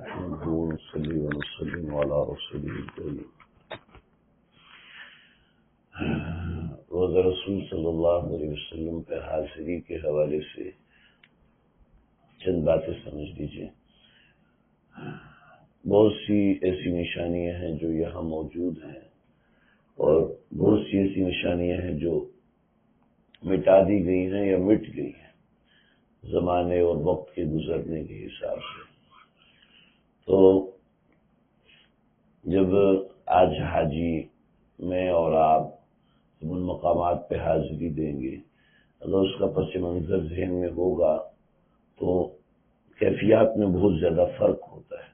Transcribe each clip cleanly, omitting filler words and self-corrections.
نحمده ونصلي ونسلم على رسوله الكريم. روزہ رسول صلی اللہ علیہ وسلم پہ حاضری کے حوالے سے چند باتیں سمجھ لیجیے. بہت سی ایسی نشانیاں ہیں جو یہاں موجود ہیں اور بہت سی ایسی نشانیاں ہیں جو مٹا دی گئی ہیں یا مٹ گئی ہیں زمانے اور وقت کے گزرنے کے حساب سے. تو جب آج حاجی میں اور آپ ان مقامات پہ حاضری دیں گے، اگر اس کا پس منظر ذہن میں ہوگا تو کیفیات میں بہت زیادہ فرق ہوتا ہے.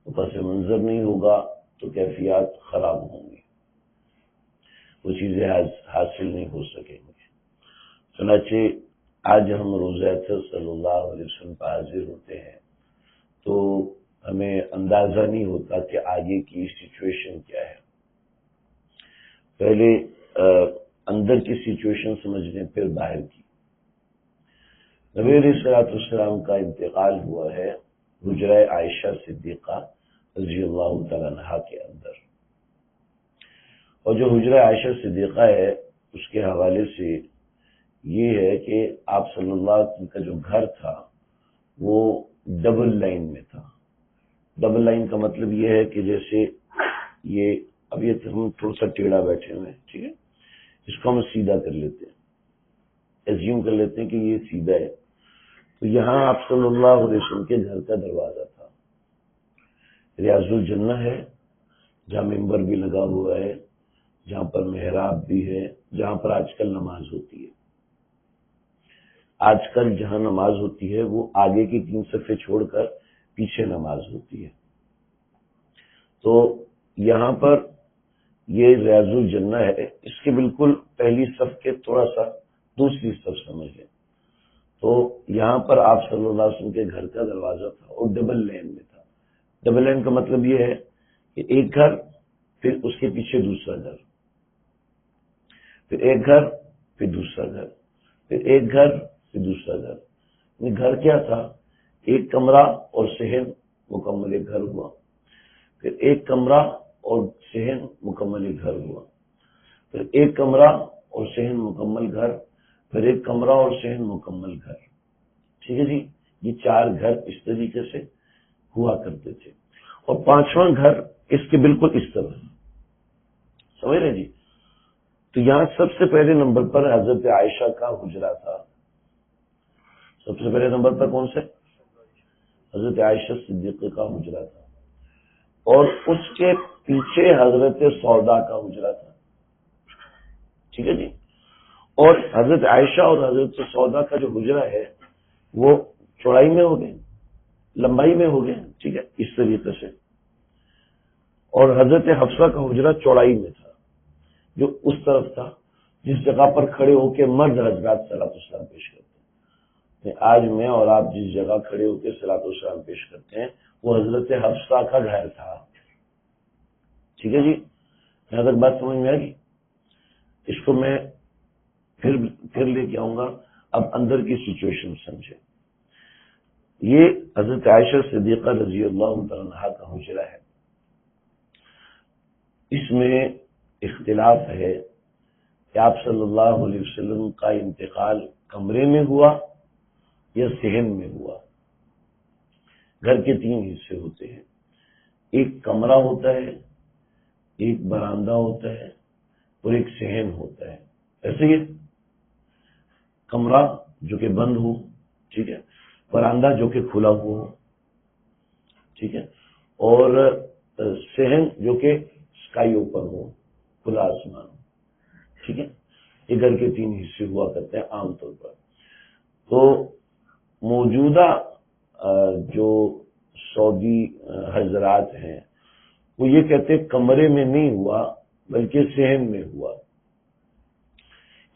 وہ پس منظر نہیں ہوگا تو کیفیات خراب ہوں گی، وہ چیزیں حاصل نہیں ہو سکیں گی. چنانچہ آج ہم روزہ صلی اللہ علیہ وسلم پر حاضر ہوتے ہیں تو ہمیں اندازہ نہیں ہوتا کہ آگے کی سچویشن کیا ہے. پہلے اندر کی سچویشن سمجھ لیں، پھر باہر کی. نبی علیہ الصلوۃ والسلام کا انتقال ہوا ہے حجرہ عائشہ صدیقہ رضی اللہ تعالی عنہا کے اندر، اور جو حجرہ عائشہ صدیقہ ہے اس کے حوالے سے یہ ہے کہ آپ صلی اللہ علیہ وسلم کا جو گھر تھا وہ ڈبل لائن میں تھا. ڈبل لائن کا مطلب یہ ہے کہ جیسے یہ اب یہ ہم تھوڑا سا ٹیڑھا بیٹھے ہوئے ہیں، ٹھیک ہے، اس کو ہم سیدھا کر لیتے ہیں، ایزیوم کر لیتے ہیں کہ یہ سیدھا ہے. تو یہاں آپ صلی اللہ علیہ وسلم کے گھر کا دروازہ تھا. ریاض الجنہ ہے جہاں ممبر بھی لگا ہوا ہے، جہاں پر محراب بھی ہے، جہاں پر آج کل نماز ہوتی ہے. آج کل جہاں نماز ہوتی ہے وہ آگے کی 3 صفیں چھوڑ کر پیچھے نماز ہوتی ہے. تو یہاں پر یہ ریاض الجنہ ہے، اس کے بالکل پہلی صف کے تھوڑا سا دوسری صف سمجھ لیں. تو یہاں پر آپ صلی اللہ علیہ وسلم کے گھر کا دروازہ تھا اور ڈبل لین میں تھا. ڈبل لین کا مطلب یہ ہے کہ ایک گھر پھر اس کے پیچھے دوسرا گھر، پھر ایک گھر پھر دوسرا گھر، پھر ایک گھر پھر دوسرا گھر. گھر کیا تھا؟ ایک کمرہ اور صحن مکمل ایک گھر ہوا، پھر ایک کمرہ اور صحن مکمل ایک گھر ہوا، پھر ایک کمرہ اور صحن مکمل گھر، پھر ایک کمرہ اور صحن مکمل گھر. ٹھیک ہے جی، یہ 4 گھر اس طریقے سے ہوا کرتے تھے. اور 5واں گھر اس کے بالکل اس طرح، سمجھ رہے جی. تو یہاں سب سے پہلے نمبر پر حضرت عائشہ کا حجرہ تھا. سب سے پہلے نمبر پر کون سے؟ حضرت عائشہ صدیقہ کا حجرہ تھا. اور اس کے پیچھے حضرت سودا کا حجرہ تھا. ٹھیک ہے جی. اور حضرت عائشہ اور حضرت سودا کا جو حجرہ ہے وہ چوڑائی میں ہو گئے، لمبائی میں ہو گئے، ٹھیک ہے، اس طریقے سے. اور حضرت حفصہ کا حجرہ چوڑائی میں تھا، جو اس طرف تھا جس جگہ پر کھڑے ہو کے مرد حضرات صلاۃ السلام پیش کرتے ہیں. آج میں اور آپ جس جگہ کھڑے ہو کے صلاۃ السلام پیش کرتے ہیں وہ حضرت حفصہ کا گھر تھا. ٹھیک ہے جی، یہاں تک بات سمجھ میں آ گئی. اس کو میں پھر لے کے آؤں گا. اب اندر کی سچویشن سمجھے. یہ حضرت عائشہ صدیقہ رضی اللہ تعالی عنہا کا حجرہ ہے. اس میں اختلاف ہے کہ آپ صلی اللہ علیہ وسلم کا انتقال کمرے میں ہوا یا صحن میں ہوا. گھر کے 3 حصے ہوتے ہیں، ایک کمرہ ہوتا ہے، ایک برآمدہ ہوتا ہے اور ایک صحن ہوتا ہے. ایسے ہی کمرہ جو کہ بند ہو، ٹھیک ہے، برآمدہ جو کہ کھلا ہوا ہو، ٹھیک ہے، اور صحن جو کہ اسکائی اوپن ہو، کھلا آسمان ہو. ٹھیک ہے، یہ گھر کے 3 حصے ہوا کرتے ہیں عام طور پر. تو موجودہ جو سعودی حضرات ہیں وہ یہ کہتے ہیں کمرے میں نہیں ہوا بلکہ صحن میں ہوا،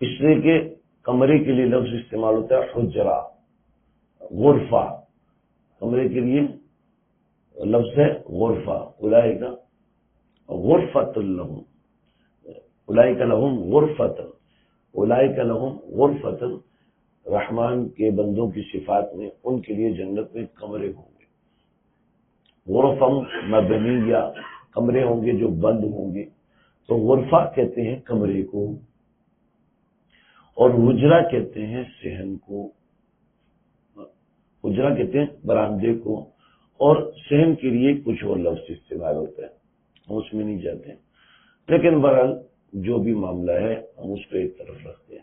اس لیے کہ کمرے کے لیے لفظ استعمال ہوتا ہے حجرہ، غرفہ. کمرے کے لیے لفظ ہے غرفہ. اولئک غرفۃ لہم، اولئک لہم غرفۃ، اولئک لہم غرفۃ. رحمان کے بندوں کی صفات میں ان کے لیے جنت میں کمرے ہوں گے. غرفم مبنیہ، کمرے ہوں گے جو بند ہوں گے، تو غرفہ کہتے ہیں کمرے کو، اور حجرہ کہتے ہیں صحن کو، حجرہ کہتے ہیں برآمدے کو، اور صحن کے لیے کچھ اور لفظ استعمال ہوتا ہے، ہم اس میں نہیں جاتے ہیں، لیکن بہرحال جو بھی معاملہ ہے ہم اس کو ایک طرف رکھتے ہیں۔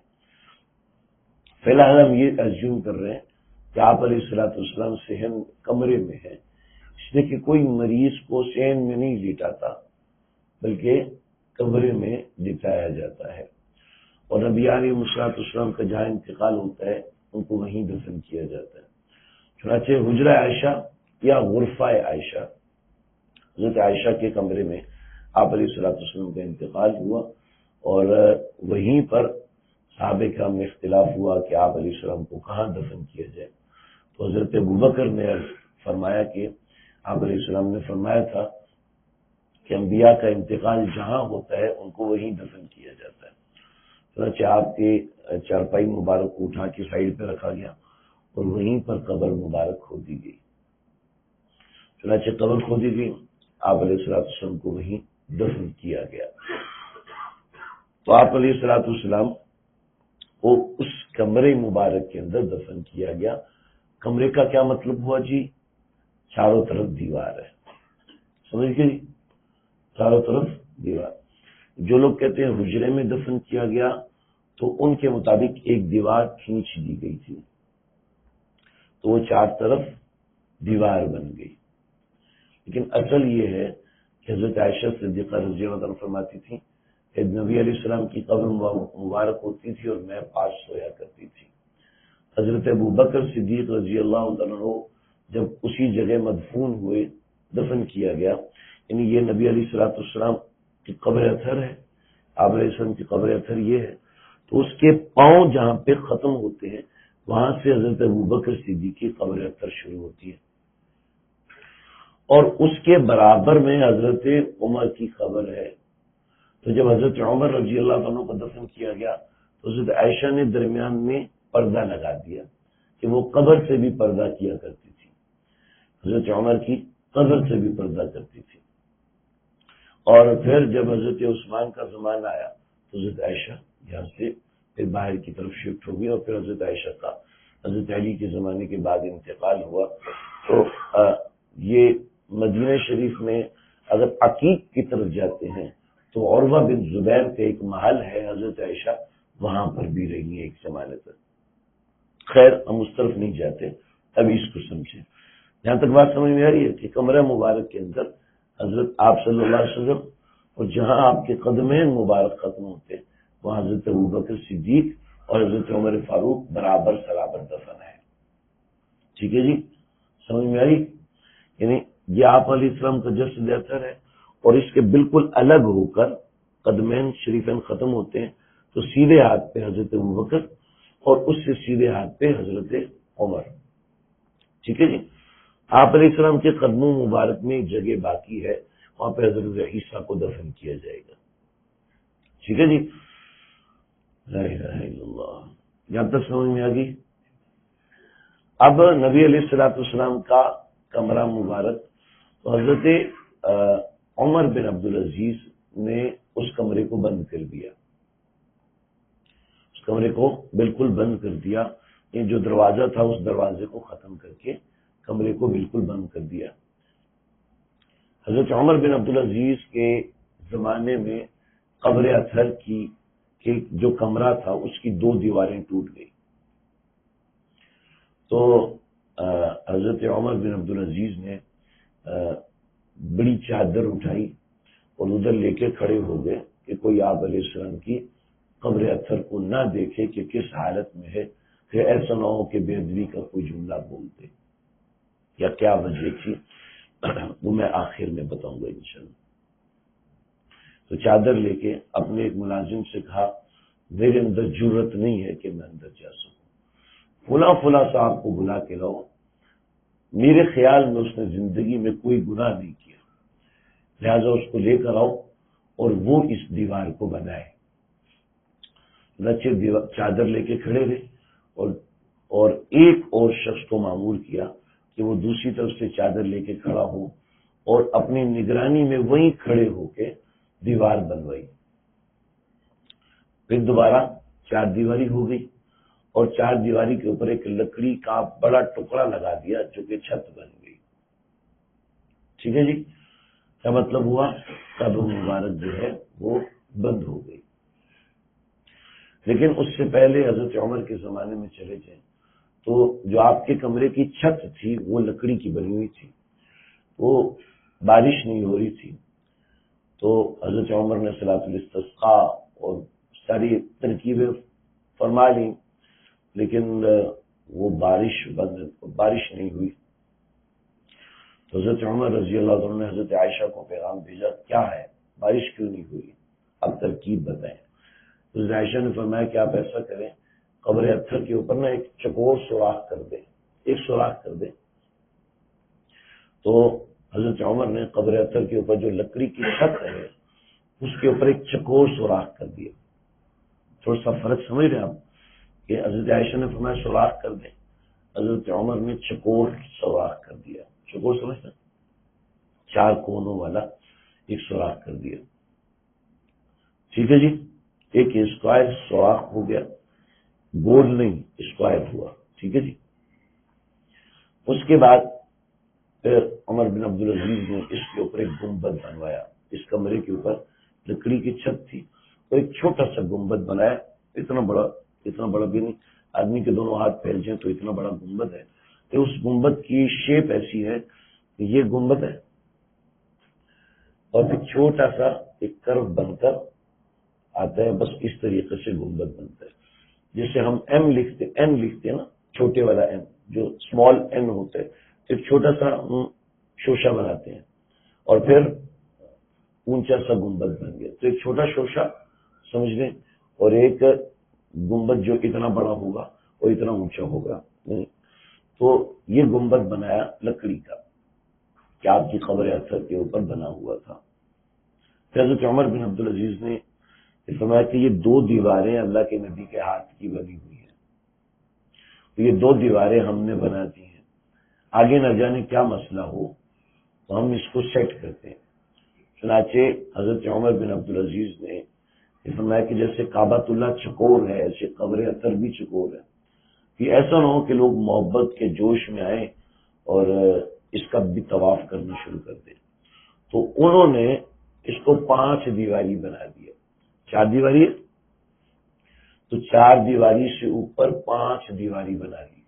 فی الحال ہم یہ ایزیوم کر رہے ہیں کہ آپ علیہ الصلوۃ والسلام صحن کمرے میں ہیں، اس لیے کہ کوئی مریض کو صحن میں نہیں لٹاتا بلکہ کمرے میں لٹایا جاتا ہے، اور نبی علیہ الصلوۃ والسلام کا جہاں انتقال ہوتا ہے ان کو وہیں دفن کیا جاتا ہے۔ چنانچہ حجرہ عائشہ یا غرفہ عائشہ، حضرت عائشہ کے کمرے میں آپ علیہ الصلوۃ والسلام کا انتقال ہوا، اور وہیں پر صحابہ کرام میں اختلاف ہوا کہ آپ علیہ السلام کو کہاں دفن کیا جائے، تو حضرت ابوبکر نے فرمایا کہ آپ علیہ السلام نے فرمایا تھا کہ انبیاء کا انتقال جہاں ہوتا ہے ان کو وہیں دفن کیا جاتا ہے، چنانچہ آپ کے چارپائی مبارک کو اٹھا کے سائڈ پہ رکھا گیا اور وہیں پر قبر مبارک کھودی گئی، چنانچہ قبر کھودی گئی، آپ علیہ الصلوۃ والسلام کو وہیں دفن کیا گیا۔ تو آپ علیہ الصلوۃ والسلام کو اس کمرے مبارک کے اندر دفن کیا گیا۔ کمرے کا کیا مطلب ہوا جی؟ چاروں طرف دیوار ہے، سمجھ گئے؟ چاروں طرف دیوار۔ جو لوگ کہتے ہیں حجرے میں دفن کیا گیا تو ان کے مطابق ایک دیوار کھینچ دی گئی تھی تو وہ چار طرف دیوار بن گئی، لیکن اصل یہ ہے کہ حضرت عائشہ صدیقہ رضی اللہ عنہا فرماتی تھی کہ نبی علیہ السلام کی قبر مبارک ہوتی تھی اور میں پاس سویا کرتی تھی۔ حضرت ابوبکر صدیق رضی اللہ عنہ جب اسی جگہ مدفون ہوئے، دفن کیا گیا، یعنی یہ نبی علیہ الصلوۃ والسلام کی قبر اطہر ہے، آپ علیہ السلام کی قبر اطہر یہ ہے، تو اس کے پاؤں جہاں پہ ختم ہوتے ہیں وہاں سے حضرت ابوبکر صدیق کی قبر اطہر شروع ہوتی ہے، اور اس کے برابر میں حضرت عمر کی قبر ہے۔ تو جب حضرت عمر رضی اللہ عنہ کو دفن کیا گیا تو حضرت عائشہ نے درمیان میں پردہ لگا دیا کہ وہ قبر سے بھی پردہ کیا کرتی تھی، حضرت عمر کی قبر سے بھی پردہ کرتی تھی۔ اور پھر جب حضرت عثمان کا زمانہ آیا تو حضرت عائشہ یہاں سے پھر باہر کی طرف شفٹ ہو گئی، اور پھر حضرت عائشہ کا حضرت علی کے زمانے کے بعد انتقال ہوا۔ تو یہ مدینہ شریف میں اگر عقیق کی طرف جاتے ہیں تو عروہ بن زبیر کا ایک محل ہے، حضرت عائشہ وہاں پر بھی رہی ہے ایک زمانے تک۔ خیر ہم اس طرف نہیں جاتے، ابھی اس کو سمجھیں۔ جہاں تک بات سمجھ میں آ رہی ہے کہ کمرہ مبارک کے اندر حضرت آپ صلی اللہ علیہ وسلم، اور جہاں آپ کے قدمین مبارک ختم ہوتے ہیں وہاں حضرت ابوبکر صدیق اور حضرت عمر فاروق برابر سرابر دفن ہے۔ ٹھیک ہے جی، سمجھ میں آئی؟ یعنی یہ آپ علیہ السلام کا جسد اطہر ہے، اور اس کے بالکل الگ ہو کر قدمین شریفین ختم ہوتے ہیں تو سیدھے ہاتھ پہ حضرت ابوبکر اور اس سے سیدھے ہاتھ پہ حضرت عمر۔ ٹھیک ہے جی، آپ علیہ السلام کے قدموں مبارک میں ایک جگہ باقی ہے، وہاں پہ حضرت عیسیٰ کو دفن کیا جائے گا۔ ٹھیک ہے جی، لا الہ الا اللہ، یہاں تک سمجھ میں آ گئی؟ اب نبی علیہ الصلوۃ والسلام کا کمرہ مبارک، تو حضرت عمر بن عبدالعزیز نے اس کمرے کو بند کر دیا، اس کمرے کو بالکل بند کر دیا، یہ جو دروازہ تھا اس دروازے کو ختم کر کے کمرے کو بالکل بند کر دیا۔ حضرت عمر بن عبدالعزیز کے زمانے میں قبر اطہر کی جو کمرہ تھا اس کی دو دیواریں ٹوٹ گئی، تو حضرت عمر بن عبدالعزیز نے بڑی چادر اٹھائی اور ادھر لے کے کھڑے ہو گئے کہ کوئی آپ علیہ السلام کی قبر اطہر کو نہ دیکھے کہ کس حالت میں ہے، کہ ایسا نہ ہو کہ بے ادبی کا کوئی جملہ بول دے، یا کیا وجہ تھی وہ میں آخر میں بتاؤں گا انشاءاللہ۔ تو چادر لے کے اپنے ایک ملازم سے کہا میرے اندر جرت نہیں ہے کہ میں اندر جا سکوں، فلاں فلاں صاحب کو بلا کے لاؤ، میرے خیال میں اس نے زندگی میں کوئی گناہ نہیں کیا، لہذا اس کو لے کر آؤ اور وہ اس دیوار کو بنائے۔ چادر لے کے کھڑے رہے اور ایک اور شخص کو مامور کیا کہ وہ دوسری طرف سے چادر لے کے کھڑا ہو اور اپنی نگرانی میں وہیں کھڑے ہو کے دیوار بنوائی. پھر دوبارہ 4 دیواری ہو گئی اور 4 دیواری کے اوپر ایک لکڑی کا بڑا ٹکڑا لگا دیا جو کہ چھت بن گئی. ٹھیک ہے جی. کیا مطلب ہوا؟ کعبہ مبارک جو ہے وہ بند ہو گئی. لیکن اس سے پہلے حضرت عمر کے زمانے میں چلے جائیں تو جو آپ کے کمرے کی چھت تھی وہ لکڑی کی بنی ہوئی تھی، وہ بارش نہیں ہو رہی تھی. تو حضرت عمر نے صلاۃ الاستسقاء اور ساری ترکیبیں فرما لی، لیکن وہ بارش نہیں ہوئی. تو حضرت عمر رضی اللہ عنہ نے حضرت عائشہ کو پیغام بھیجا، کیا ہے بارش کیوں نہیں ہوئی، اب ترکیب بتائیں. حضرت عائشہ نے فرمایا کہ آپ ایسا کریں، قبر اطہر کے اوپر نا ایک چکور سوراخ کر دیں، ایک سوراخ کر دیں. تو حضرت عمر نے قبر اطہر کے اوپر جو لکڑی کی چھت ہے اس کے اوپر ایک چکور سوراخ کر دیا. تھوڑا سا فرق سمجھ رہے ہیں آپ کہ حضرت عائشہ نے فرمایا سوراخ کر دیں، حضرت عمر نے چکور سوراخ کر دیا. چکور سمجھتا، 4 کونوں والا ایک سوراخ کر دیا. ٹھیک ہے جی. ایک اسکوائر سوراخ ہو گیا، گول نہیں اسکوائر ہوا. ٹھیک ہے جی. اس کے بعد پھر عمر بن عبدالعزیز نے اس کے اوپر ایک گنبد بنوایا. اس کمرے کے اوپر لکڑی کی چھت تھی تو ایک چھوٹا سا گنبد بنایا، اتنا بڑا بھی نہیں، آدمی کے دونوں ہاتھ پھیل جائیں تو اتنا بڑا گنبد ہے. تو اس گنبد کی شیپ ایسی ہے کہ یہ گنبد ہے اور پھر چھوٹا سا ایک کرو بن کر آتا ہے. بس اس طریقے سے گنبد بنتا ہے. جسے ہم این لکھتے ہیں نا، چھوٹے والا این جو اسمال این ہوتا ہے، ایک چھوٹا سا شوشہ بناتے ہیں اور پھر اونچا سا گنبد بن گیا. تو ایک چھوٹا شوشہ سمجھ لیں اور ایک گنبد جو اتنا بڑا ہوگا وہ اتنا اونچا ہوگا. تو یہ گنبد بنایا لکڑی کا کہ آپ کی قبر اطہر کے اوپر بنا ہوا تھا. حضرت عمر بن عبدالعزیز نے فرمایا کہ یہ 2 دیواریں اللہ کے نبی کے ہاتھ کی بنی ہوئی ہیں، تو یہ 2 دیواریں ہم نے بنا دی ہیں، آگے نہ جانے کیا مسئلہ ہو تو ہم اس کو سیٹ کرتے ہیں. چنانچہ حضرت عمر بن عبدالعزیز نے فرمایا کہ جیسے کعبۃ اللہ چکور ہے ایسے قبر اطہر بھی چکور ہے، کہ ایسا نہ ہو کہ لوگ محبت کے جوش میں آئیں اور اس کا بھی طواف کرنا شروع کر دیں. تو انہوں نے اس کو 5 دیواری بنا دیا. 4 دیواری ہے تو 4 دیواری سے اوپر 5 دیواری بنا دی.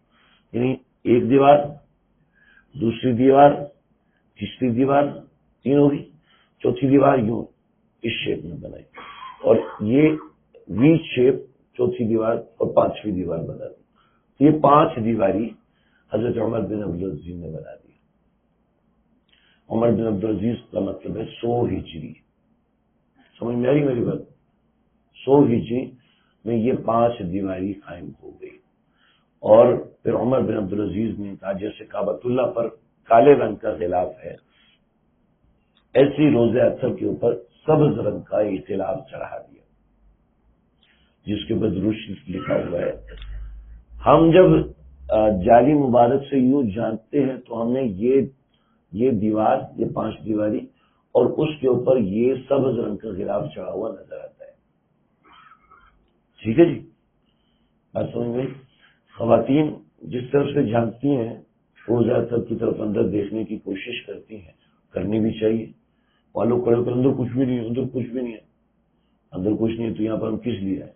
یعنی ایک دیوار، دوسری دیوار، تیسری دیوار، 3 ہوگی، چوتھی دیوار یوں اس شیپ میں بنائی اور یہ وی شیپ چوتھی دیوار اور 5ویں دیوار بنا دی. یہ 5 دیواری حضرت عمر بن عبدالعزیز نے بنا دی. عمر بن عبدالعزیز کا مطلب ہے 100 ہجری. سمجھ میں آئی میری بات؟ 100 ہجری میں یہ 5 دیواری قائم ہو گئی. اور پھر عمر بن عبدالعزیز نے کہا جیسے کعبۃ اللہ پر کالے رنگ کا غلاف ہے ایسی روزہ اطہر کے اوپر سبز رنگ کا ایک غلاف چڑھا دیا جس کے اوپر درود شریف لکھا ہوا ہے. ہم جب جعلی مبارک سے یوں جانتے ہیں تو ہم نے یہ دیوار، یہ 5 دیواری اور اس کے اوپر یہ سبز رنگ کا غلاف چڑھا ہوا نظر آتا ہے. ٹھیک ہے جی. بات سمجھ میں؟ خواتین جس طرح سے جھانکتی ہیں روزہ اطہر کی طرف اندر دیکھنے کی کوشش کرتی ہیں، کرنی بھی چاہیے. والوں کھڑے کر اندر کچھ بھی نہیں ہے، اندر کچھ بھی نہیں ہے، اندر کچھ نہیں ہے تو یہاں پر ہم کس لیے آئے؟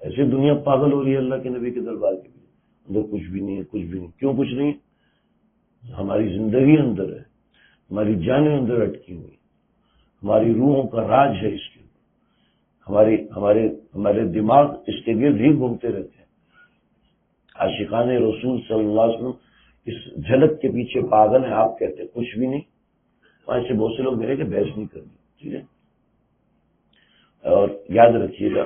ایسے دنیا پاگل ہو رہی ہے اللہ کے نبی کے دربار کے لیے. اندر کچھ بھی نہیں ہے، کچھ بھی نہیں. کیوں کچھ نہیں؟ ہماری زندگی اندر ہے، ہماری جانیں اندر اٹکی ہوئی، ہماری روحوں کا راج ہے اس کے اوپر. ہمارے دماغ اس کے گرد ہی گھومتے رہتے ہیں. عاشقان رسول صلی اللہ علیہ وسلم اس جھلک کے پیچھے پاگل ہیں. آپ کہتے ہیں کچھ بھی نہیں. وہاں سے بہت سے لوگ میرے کہ بحث نہیں کرنی. ٹھیک ہے. اور یاد رکھیے گا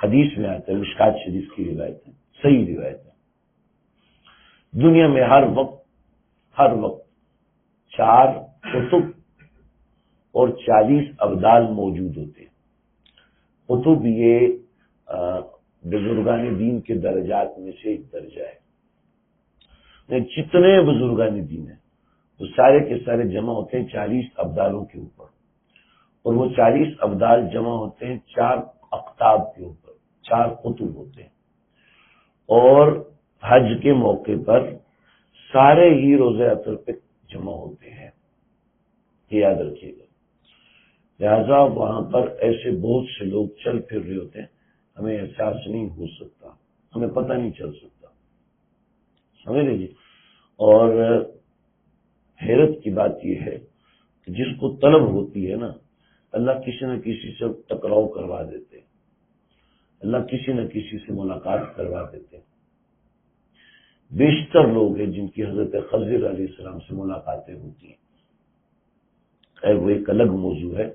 حدیث میں آتا ہے، مشکات شریف کی روایت ہے، صحیح روایت ہے، دنیا میں ہر وقت 4 قطب اور 40 ابدال موجود ہوتے ہیں. قطب یہ بزرگان دین کے درجات میں سے ایک درجہ ہے. جتنے بزرگان دین ہیں وہ سارے کے سارے جمع ہوتے ہیں 40 ابدالوں کے اوپر، اور وہ 40 ابدال جمع ہوتے ہیں 4 اقطاب کے اوپر، 4 قطب ہوتے ہیں، اور حج کے موقع پر سارے ہی روزہ اثر پہ جمع ہوتے ہیں، یہ یاد رکھیے گا۔ لہذا وہاں پر ایسے بہت سے لوگ چل پھر رہے ہوتے ہیں، ہمیں احساس نہیں ہو سکتا، ہمیں پتہ نہیں چل سکتا، سمجھ لیجیے۔ اور حیرت کی بات یہ ہے کہ جس کو طلب ہوتی ہے نا، اللہ کسی نہ کسی سے ٹکراؤ کروا دیتے ہیں، اللہ کسی نہ کسی سے ملاقات کروا دیتے ہیں۔ بیشتر لوگ ہیں جن کی حضرت خضر علیہ السلام سے ملاقاتیں ہوتی ہیں، خیر وہ ایک الگ موضوع ہے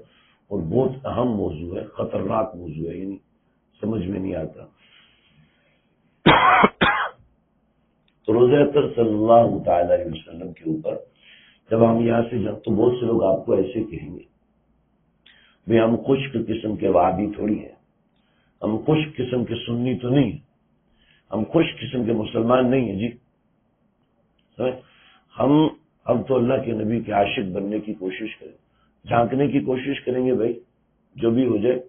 اور بہت اہم موضوع ہے، خطرناک موضوع ہے، یعنی سمجھ میں نہیں آتا۔ تو روزہ اثر صلی اللہ تعالی علیہ وسلم کے اوپر جب ہم یہاں سے جب، تو بہت سے لوگ آپ کو ایسے کہیں گے بھئی ہم خشک قسم کے وہابی تھوڑی ہیں، ہم خشک قسم کے سنی تو نہیں ہیں، ہم خشک قسم کے مسلمان نہیں ہیں جی، ہم تو اللہ کے نبی کے عاشق بننے کی کوشش کریں، جھانکنے کی کوشش کریں گے بھائی، جو بھی ہو جائے۔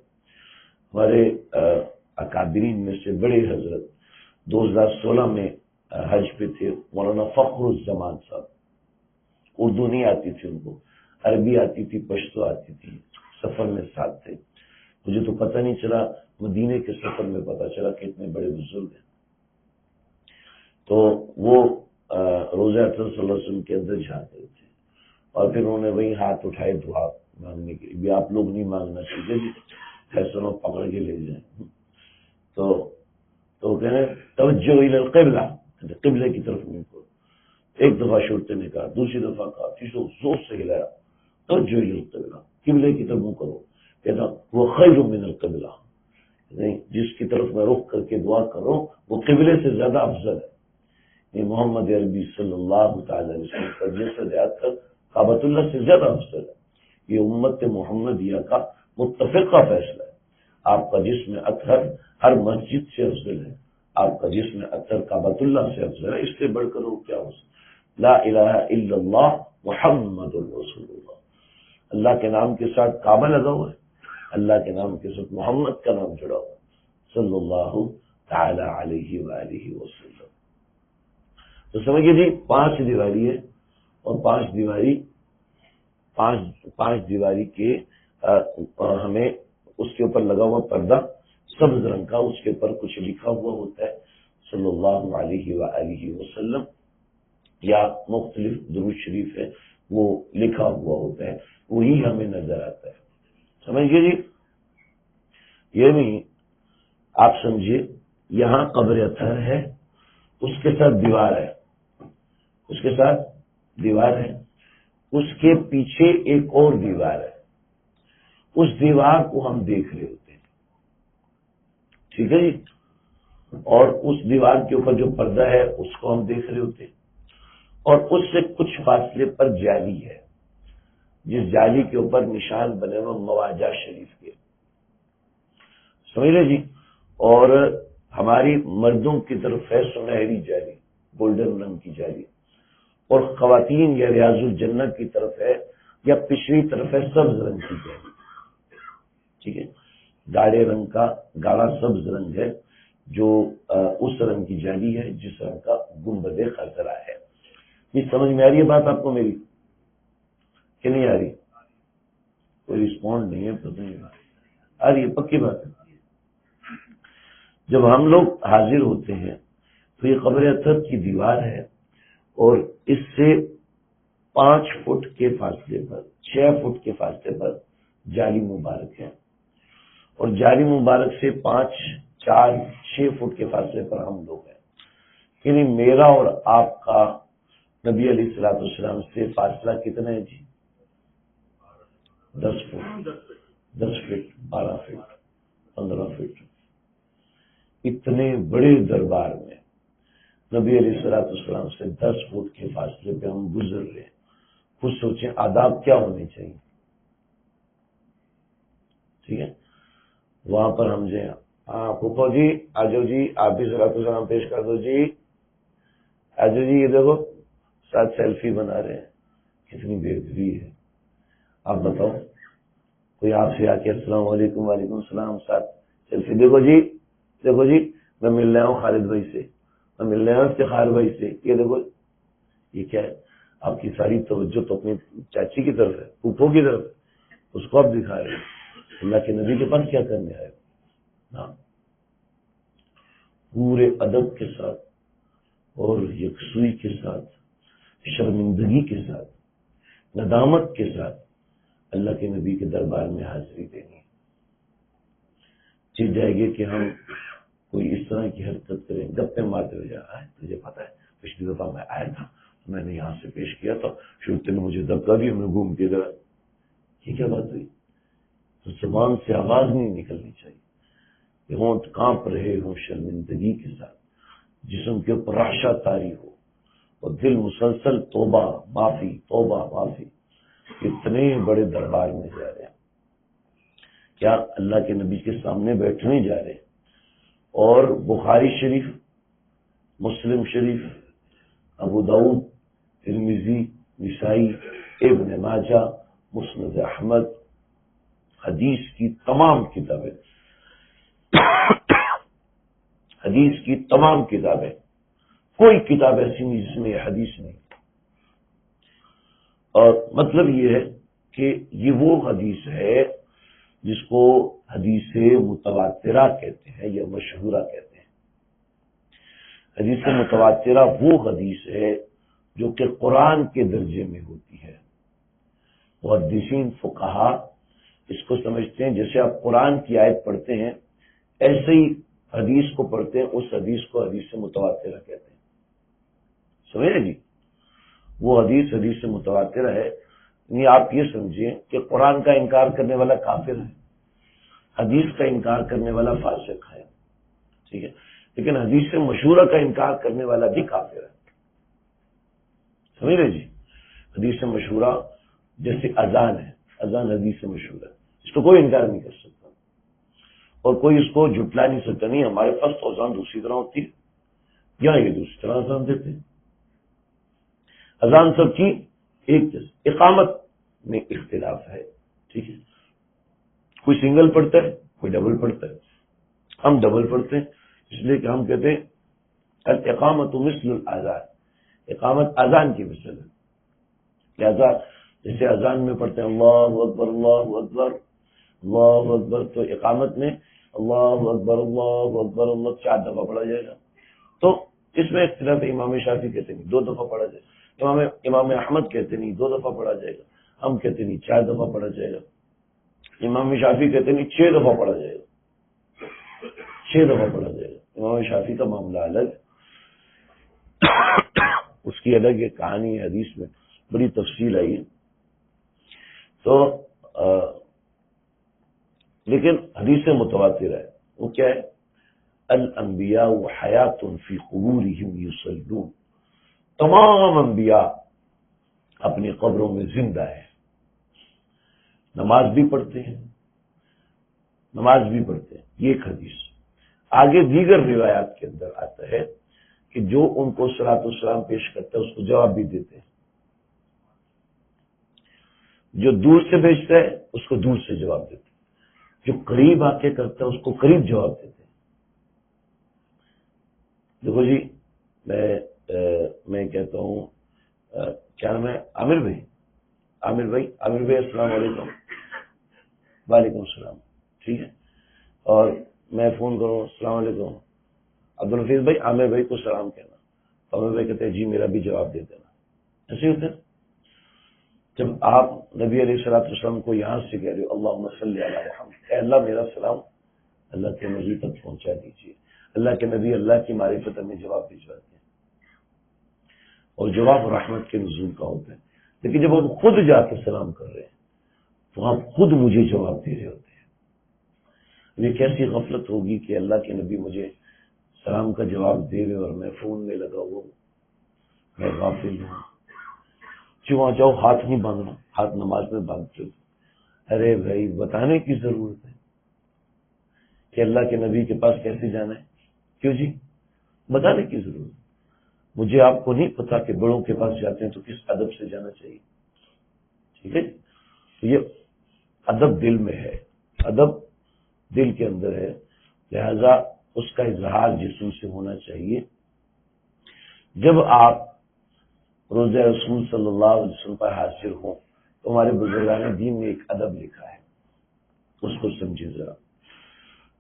ہمارے اکابرین میں سے بڑے حضرت 2016 میں حج پہ تھے، مولانا فخر الزمان صاحب، اردو نہیں آتی تھی ان کو، عربی آتی تھی، پشتو آتی تھی، سفر میں ساتھ تھے، مجھے تو پتہ نہیں چلا، مدینے کے سفر میں پتہ چلا کہ اتنے بڑے بزرگ ہیں۔ تو وہ روزہ اثر صلی اللہ علیہ وسلم کے اندر جھانک رہے تھے، اور پھر انہوں نے وہی ہاتھ اٹھائے دعا مانگنے کے لیے، آپ لوگ نہیں مانگنا چاہیے جی، فیصلوں پکڑ کے لے جائیں۔ تو کہنے توجہ الی القبلہ، قبلے کی طرف منہ کرو، ایک دفعہ شرطے نے کہا، دوسری دفعہ کہا، تیسری زور سے ہلایا، توجہ الی القبلہ، قبلے کی طرف منہ کرو، کہتا وہ خیر من القبلہ، نہیں جس کی طرف میں رخ کر کے دعا کر رہا ہوں وہ قبلے سے زیادہ افضل ہے۔ یہ محمد عربی صلی اللہ تعالی علیہ وسلم کا جسد اطہر کعبۃ اللہ سے زیادہ افضل ہے، یہ امت محمدیہ کا متفقہ فیصلہ ہے۔ آپ کا جسم اطہر ہر مسجد سے افضل ہے، آپ کا جسم اطہر کعبۃ اللہ سے افضل ہے، اس سے بڑھ کر وہ کیا ہو سکتا؟ لا الہ الا اللہ محمد الرسول اللہ، اللہ کے نام کے ساتھ کعبہ لگا ہوا ہے، اللہ کے نام کے ساتھ محمد کا نام جڑا ہوا ہے صلی اللہ تعالی علیہ وآلہ وسلم۔ تو سمجھئے جی 5 دیواری ہے، اور 5 دیواری کے ہمیں اس کے اوپر لگا ہوا پردہ سبز رنگ کا، اس کے اوپر کچھ لکھا ہوا ہوتا ہے صلی اللہ علیہ وآلہ وسلم، یا مختلف درود شریف ہے وہ لکھا ہوا ہوتا ہے، وہی ہمیں نظر آتا ہے، سمجھئے جی۔ یہ نہیں آپ سمجھئے یہاں قبر اطہر ہے، اس کے ساتھ دیوار ہے، اس کے ساتھ دیوار ہے، اس کے پیچھے ایک اور دیوار ہے، اس دیوار کو ہم دیکھ رہے ہوتے ہیں، ٹھیک ہے جی، اور اس دیوار کے اوپر جو پردہ ہے اس کو ہم دیکھ رہے ہوتے ہیں، اور اس سے کچھ فاصلے پر جالی ہے، جس جالی کے اوپر نشان بنے ہوئے مواجہ شریف کے، سمجھ لیں جی، اور ہماری مردوں کی طرف ہے سنہری جالی، گولڈن رنگ کی جالی، اور خواتین یا ریاض الجنہ کی طرف ہے یا پچھلی طرف ہے سبز رنگ کی جالی، ٹھیک ہے، گاڑے رنگ کا گاڑا سبز رنگ ہے جو اس رنگ کی جالی ہے جس رنگ کا گنبد خضرا ہے۔ یہ سمجھ میں آ رہی ہے بات آپ کو میری کہ نہیں آ رہی؟ کوئی رسپونڈ نہیں ہے، پتہ نہیں آ رہی ہے، پکی بات ہے۔ جب ہم لوگ حاضر ہوتے ہیں تو یہ قبر اطہر کی دیوار ہے، اور اس سے 5 فٹ کے فاصلے پر، 6 فٹ کے فاصلے پر جالی مبارک ہے، اور جالی مبارک سے 5، 4، 6 فٹ کے فاصلے پر ہم لوگ ہیں، یعنی میرا اور آپ کا نبی علیہ الصلوۃ والسلام سے فاصلہ کتنا ہے جی؟ 10 فٹ، 10 فٹ، 12 فٹ، 15 فٹ، اتنے بڑے دربار میں نبی علیہ الصلوۃ والسلام سے 10 فٹ کے فاصلے پہ ہم گزر رہے ہیں، خود سوچیں آداب کیا ہونے چاہیے، ٹھیک ہے، وہاں پر ہم جو ہاں پھوپھو جی آجو جی، آپ بھی صلوۃ السلام پیش کر دو جی، آجو جی، یہ دیکھو ساتھ سیلفی بنا رہے ہیں، کتنی بےدبی ہے. آپ بتاؤ، کوئی آپ سے آ کے السلام علیکم وعلیکم السلام ساتھ سیلفی، دیکھو جی میں مل رہا ہوں خالد بھائی سے، میں مل رہا ہوں افتخار بھائی سے، یہ دیکھو یہ کیا ہے؟ آپ کی ساری توجہ تو اپنی چاچی کی طرف ہے، پھوپھو کی طرف ہے، اس کو آپ دکھا رہے ہیں. اللہ کے نبی کے پاس کیا کرنے آئے؟ پورے ادب کے ساتھ اور یکسوئی کے ساتھ، شرمندگی کے ساتھ، ندامت کے ساتھ اللہ کے نبی کے دربار میں حاضری دینی. چل جائے گی کہ ہم کوئی اس طرح کی حرکت کریں، گپے مارتے ہوئے جا رہا ہے. تجھے پتا ہے پچھلی دفعہ میں آیا تھا، میں نے یہاں سے پیش کیا تھا، شرطے نے مجھے دبکا دیا، میں گھوم کے گیا. یہ کیا بات ہوئی؟ تو زبان سے آواز نہیں نکلنی چاہیے، ہونٹ کانپ رہے ہوں شرمندگی کے ساتھ، جسم کے اوپر رعشہ طاری ہو اور دل مسلسل توبہ معافی. اتنے بڑے دربار میں جا رہے ہیں، کیا اللہ کے نبی کے سامنے بیٹھنے جا رہے ہیں. اور بخاری شریف، مسلم شریف، ابو داؤد، ترمذی، نسائی، ابن ماجہ، مسند احمد، حدیث کی تمام کتابیں، کوئی کتاب ایسی نہیں جس میں یہ حدیث نہیں. اور مطلب یہ ہے کہ یہ وہ حدیث ہے جس کو حدیث متواترہ کہتے ہیں یا مشہورہ کہتے ہیں. حدیث متواترہ وہ حدیث ہے جو کہ قرآن کے درجے میں ہوتی ہے. محدثین فقہا اس کو سمجھتے ہیں جیسے آپ قرآن کی آیت پڑھتے ہیں ایسے ہی حدیث کو پڑھتے ہیں، اس حدیث کو حدیث متواترہ کہتے ہیں. سمجھے جی؟ وہ حدیث متواترہ ہے. یعنی آپ یہ سمجھیں کہ قرآن کا انکار کرنے والا کافر ہے، حدیث کا انکار کرنے والا فاسق ہے، ٹھیک ہے، لیکن حدیث مشہورہ کا انکار کرنے والا بھی کافر ہے. سمجھ رہے جی؟ حدیث مشہورہ جیسے اذان ہے، اذان حدیث مشہورہ ہے، اس کو کوئی انکار نہیں کر سکتا اور کوئی اس کو جھٹلا نہیں سکتا. نہیں، ہمارے پاس تو اذان دوسری طرح ہوتی ہے، یہاں یہ دوسری طرح اذان دیتے ہیں. اذان سب کی ایک جیسے. اقامت میں اختلاف ہے، ٹھیک ہے، کوئی سنگل پڑھتا ہے، کوئی ڈبل پڑھتا ہے. ہم ڈبل پڑھتے ہیں اس لیے کہ ہم کہتے ہیں الاقامت مثل الاذان، اقامت اذان کی مثل ہے. لہذا جیسے اذان میں پڑھتے ہیں اللہ اکبر اللہ اکبر اللہ اکبر، تو اقامت میں اللہ اکبر اللہ اکبر اللہ 4 دفعہ پڑھا جائے گا. تو اس میں اختلاف ہے. امام شافعی کہتے ہیں 2 دفعہ پڑھا جائے گا، امام احمد کہتے نہیں 2 دفعہ پڑھا جائے گا، ہم کہتے نہیں 4 دفعہ پڑھا جائے گا. امام شافعی کہتے نہیں 6 دفعہ پڑھا جائے گا، 6 دفعہ پڑھا جائے گا. امام شافعی کا معاملہ الگ، اس کی الگ ایک کہانی ہے، حدیث میں بڑی تفصیل آئی ہے. تو لیکن حدیث متواتر ہے وہ کیا ہے؟ الانبیاء حیات فی قبورہم یصلون، تمام انبیاء اپنی قبروں میں زندہ ہیں، نماز بھی پڑھتے ہیں. یہ ایک حدیث. آگے دیگر روایات کے اندر آتا ہے کہ جو ان کو صلاۃ والسلام پیش کرتا ہے اس کو جواب بھی دیتے ہیں، جو دور سے بھیجتا ہے اس کو دور سے جواب دیتے ہیں، جو قریب آ کے کرتا ہے اس کو قریب جواب دیتے ہیں. دیکھو جی، میں کہتا ہوں کیا نام ہے؟ عامر بھائی السلام علیکم. وعلیکم السلام، ٹھیک ہے. اور میں فون کروں السلام علیکم عبدالحفیظ بھائی، عامر بھائی کو سلام کہنا، تو عامر بھائی کہتے ہیں جی میرا بھی جواب دے دینا. ایسے ہوتا ہے. جب آپ نبی علیہ الصلوۃ والسلام کو یہاں سے کہہ رہے ہو اللہم صلی علی محمد، اے اللہ میرا سلام اللہ کے نبی تک پہنچا دیجیے، اللہ کے نبی اللہ کی معرفت میں جواب بھجواتے ہیں اور جواب رحمت کے نزول کا ہوتا ہے. لیکن جب ہم خود جا کے سلام کر رہے ہیں تو آپ خود مجھے جواب دے رہے ہوتے ہیں. یہ کیسی غفلت ہوگی کہ اللہ کے نبی مجھے سلام کا جواب دے رہے اور میں فون میں لگا ہوا، میں غافل ہوں. وہاں جاؤ ہاتھ نہیں باندھنا، ہاتھ نماز میں باندھتے ہو. ارے بھائی بتانے کی ضرورت ہے کہ اللہ کے نبی کے پاس کیسے جانا ہے. کیوں جی؟ بتانے کی ضرورت. مجھے آپ کو نہیں پتا کہ بڑوں کے پاس جاتے ہیں تو کس ادب سے جانا چاہیے. ٹھیک ہے. تو یہ ادب دل میں ہے، ادب دل کے اندر ہے، لہذا اس کا اظہار جسم سے ہونا چاہیے. جب آپ روزہ رسول صلی اللہ علیہ وسلم پر حاضر ہوں تو ہمارے بزرگان دین نے ایک ادب لکھا ہے، اس کو سمجھے ذرا.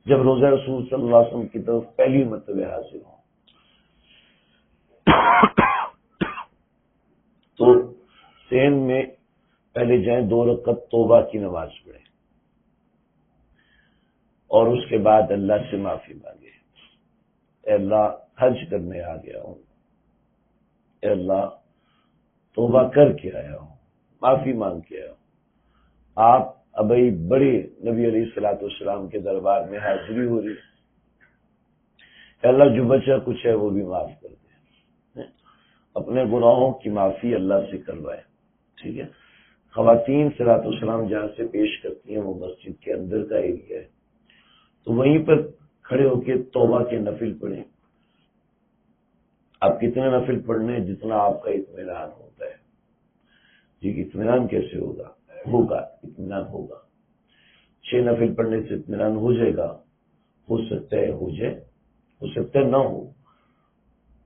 جب روزہ رسول صلی اللہ علیہ وسلم کی طرف پہلی مرتبہ حاضر ہوں تو سین میں پہلے جائیں، 2 رکعت توبہ کی نماز پڑھیں اور اس کے بعد اللہ سے معافی مانگے. اے اللہ حج کرنے آ گیا ہوں، اے اللہ توبہ کر کے آیا ہوں، معافی مانگ کے آیا ہوں. آپ ابھی بڑے نبی علیہ الصلوۃ والسلام کے دربار میں حاضری ہو رہی ہے. اے اللہ جو بچا کچھ ہے وہ بھی معاف کر دے، اپنے گناہوں کی معافی اللہ سے کروائے. ٹھیک ہے. خواتین صلوات والسلام جہاں سے پیش کرتی ہیں وہ مسجد کے اندر کا ایریا ہے، تو وہیں پر کھڑے ہو کے توبہ کے نفل پڑھیں. آپ کتنے نفل پڑھنے جتنا آپ کا اطمینان ہوتا ہے. جی اطمینان کیسے ہوگا؟ اطمینان ہوگا. 6 نفل پڑھنے سے اطمینان ہو جائے گا، ہو سکتا ہے ہو جائے، ہو سکتا ہے نہ ہو.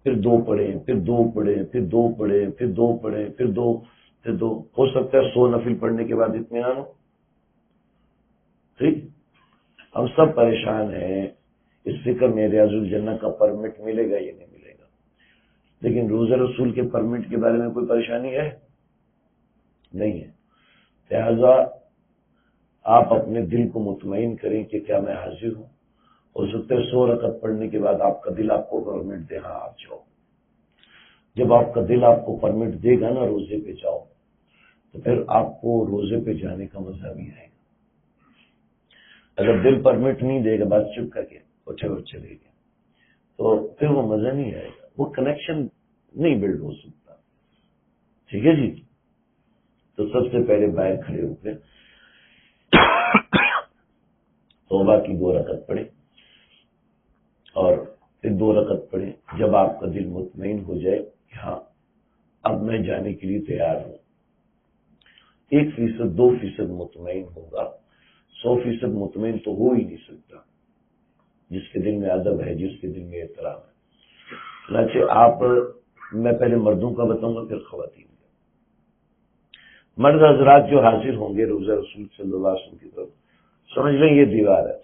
پھر 2 پڑھیں، پھر 2 پڑھیں، پھر 2 پڑھیں، پھر 2 پڑھیں، پھر 2، پھر 2. ہو سکتا ہے 100 نفل پڑھنے کے بعد اطمینان ہو. ٹھیک. ہم سب پریشان ہیں اس فکر میں ریاض الجنہ کا پرمٹ ملے گا یا نہیں ملے گا. لیکن روزہ رسول کے پرمٹ کے بارے میں کوئی پریشانی ہے؟ نہیں ہے. لہذا آپ اپنے دل کو مطمئن کریں کہ کیا میں حاضر ہوں. ہو سکتا ہے 100 رکعت پڑھنے کے بعد آپ کا دل آپ کو پرمٹ دے، ہاں آپ جاؤ. جب آپ کا دل آپ کو پرمٹ دے گا نا روزے پہ جاؤ، تو پھر آپ کو روزے پہ جانے کا مزہ بھی آئے گا. اگر دل پرمٹ نہیں دے گا، بس چپ کر کے اٹھے اور چلے گئے، تو پھر وہ مزہ نہیں آئے گا، وہ کنیکشن نہیں بلڈ ہو سکتا. ٹھیک ہے جی. تو سب سے پہلے باہر کھڑے ہو کے توبہ کی 2 رکعت پڑھیں اور پھر 2 رکعت پڑھیں. جب آپ کا دل مطمئن ہو جائے کہ ہاں اب میں جانے کے لیے تیار ہوں، 1%، 2% مطمئن ہوگا، 100% مطمئن تو ہو ہی نہیں سکتا. جس کے دل میں ادب ہے، جس کے دل میں احترام ہے. چنانچہ آپ، میں پہلے مردوں کا بتاؤں گا پھر خواتین کا. مرد حضرات جو حاضر ہوں گے روزہ رسول صلی اللہ علیہ وسلم کی طرف، سمجھ لیں یہ دیوار ہے،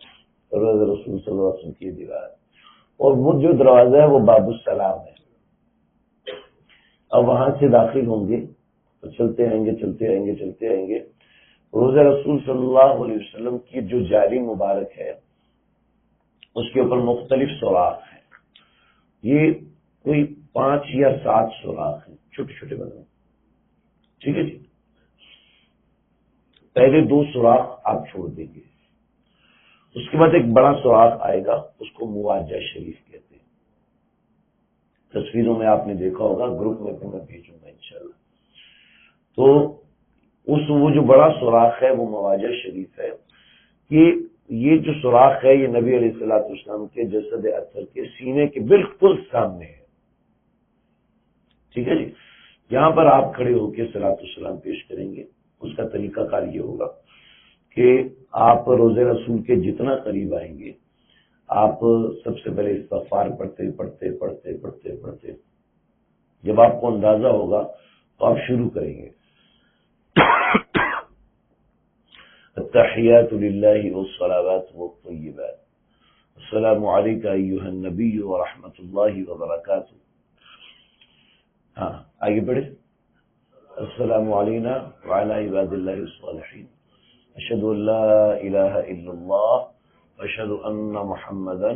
روزہ رسول صلی اللہ علیہ وسلم کی یہ دیوار ہے، اور وہ جو دروازہ ہے وہ باب السلام ہے. اب وہاں سے داخل ہوں گے تو چلتے آئیں گے، چلتے آئیں گے، چلتے آئیں گے. روزہ رسول صلی اللہ علیہ وسلم کی جو جاری مبارک ہے اس کے اوپر مختلف سوراخ ہیں. یہ کوئی 5 یا 7 سوراخ ہیں، چھوٹے چھوٹے بنے. ٹھیک ہے جی. پہلے 2 سوراخ آپ چھوڑ دیں گے، اس کے بعد ایک بڑا سوراخ آئے گا، اس کو مواجہ شریف کہتے ہیں. تصویروں میں آپ نے دیکھا ہوگا، گروپ میں بھی میں بھیجوں گا انشاءاللہ. تو وہ جو بڑا سوراخ ہے وہ مواجہ شریف ہے. کہ یہ جو سوراخ ہے یہ نبی علیہ الصلوۃ والسلام کے جسد اطہر کے سینے کے بالکل سامنے ہے. ٹھیک ہے جی. یہاں پر آپ کھڑے ہو کے صلوۃ والسلام پیش کریں گے. اس کا طریقہ کار یہ ہوگا کہ آپ روزہ رسول کے جتنا قریب آئیں گے آپ سب سے پہلے استغفار پڑھتے پڑھتے پڑھتے پڑھتے پڑھتے جب آپ کو اندازہ ہوگا تو آپ شروع کریں گے. التحیات للہ والصلوات والطیبات، السلام علیکہ ایہا النبی ورحمۃ اللہ وبرکاتہ. ہاں آگے بڑھے. السلام علینا وعلی عباد اللہ الصالحین، اشہد ان لا الہ الا اللہ واشہد ان محمدا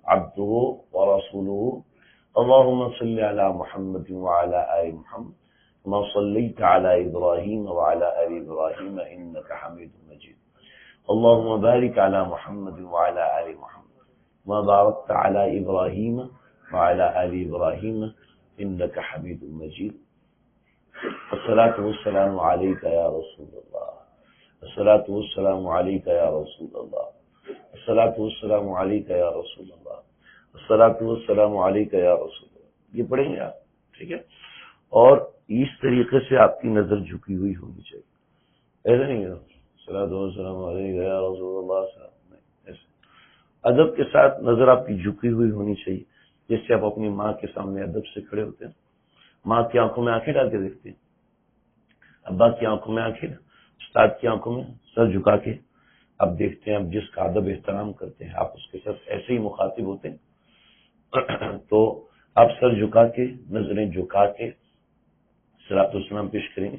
عبدہ ورسولہ. اللہم صل علی محمد وعلی آل محمد ما صلیت علی ابراہیم وعلی آل ابراہیم انک حمید مجید. اللہم بارک علی محمد وعلی آل محمد ما بارکت علی ابراہیم وعلی آل ابراہیم انک حمید مجید. الصلاۃ والسلام علیک یا رسول اللہ، الصلاۃ والسلام علیک یا رسول اللہ، الصلاۃ والسلام علیک یا رسول اللہ، الصلاۃ والسلام علیک یا رسول اللہ. یہ پڑھیں گے آپ. ٹھیک ہے. اور اس طریقے سے آپ کی نظر جھکی ہوئی ہونی چاہیے. ایسا نہیں ہے صلاۃ والسلام علیہ یا رسول اللہ صلی اللہ علیہ وسلم، ایسے ادب کے ساتھ نظر آپ کی جھکی ہوئی ہونی چاہیے، جیسے آپ اپنی ماں کے سامنے ادب سے کھڑے ہوتے ہیں، ماں کی آنکھوں میں آنکھیں ڈال کے دیکھتے ہیں، ابا کی آنکھوں میں آنکھیں، استاد کی آنکھوں میں سر جھکا کے آپ دیکھتے ہیں. آپ جس کا ادب احترام کرتے ہیں آپ اس کے ساتھ ایسے ہی مخاطب ہوتے ہیں. تو آپ سر جھکا کے نظریں جھکا کے صلاۃ والسلام پیش کریں گے.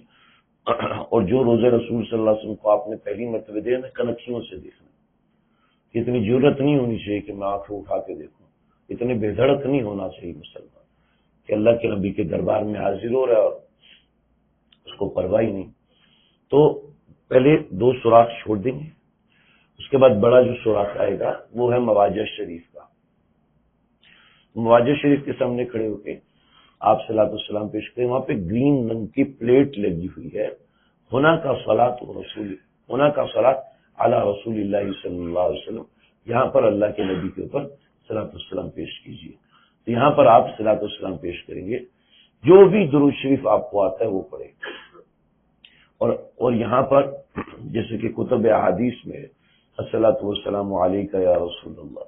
اور جو روزہ رسول صلی اللہ علیہ وسلم کو آپ نے پہلی مرتبہ دیا نا، کنکھیوں سے دیکھنا. اتنی ضرورت نہیں ہونی چاہیے کہ میں آنکھیں اٹھا کے دیکھوں، اتنے بے دھڑک نہیں ہونا چاہیے مسلمان کہ اللہ کے نبی کے دربار میں حاضر ہو رہا ہے اور اس کو پرواہ ہی نہیں. تو پہلے 2 سوراخ چھوڑ دیں گے، اس کے بعد بڑا جو سوراخ آئے گا وہ ہے مواجہ شریف کا. مواجہ شریف کے سامنے کھڑے ہو کے آپ صلاۃ والسلام پیش کریں. وہاں پہ گرین رنگ کی پلیٹ لگی ہوئی ہے، ہونا کا صلاۃ رسول، ہونا کا صلاۃ علی رسول اللہ صلی اللہ علیہ وسلم. یہاں پر اللہ کے نبی کے اوپر صلاۃ والسلام پیش کیجیے. تو یہاں پر آپ صلاۃ والسلام پیش کریں گے، جو بھی درود شریف آپ کو آتا ہے وہ پڑھے. اور یہاں پر جیسے کہ کتب احادیث میں الصلاۃ والسلام علیک یا رسول اللہ،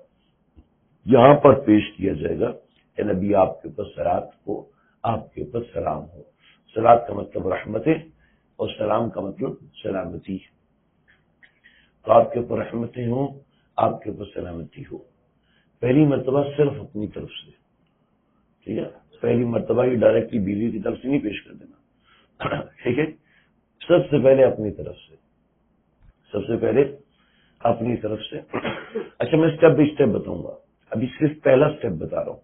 یہاں پر پیش کیا جائے گا کہ نبی آپ کے اوپر صلوات ہو، آپ کے اوپر سلام ہو. صلوات کا مطلب رحمت ہے اور سلام کا مطلب سلامتی ہے. تو آپ کے اوپر رحمتیں ہوں، آپ کے اوپر سلامتی ہو. پہلی مرتبہ صرف اپنی طرف سے، ٹھیک ہے، پہلی مرتبہ یہ ڈائریکٹلی بیوی کی طرف سے نہیں پیش کر دینا، ٹھیک ہے. سب سے پہلے اپنی طرف سے، سب سے پہلے اپنی طرف سے. اچھا میں اسٹیپ بائی اسٹیپ بتاؤں گا، ابھی صرف پہلا اسٹیپ بتا رہا ہوں.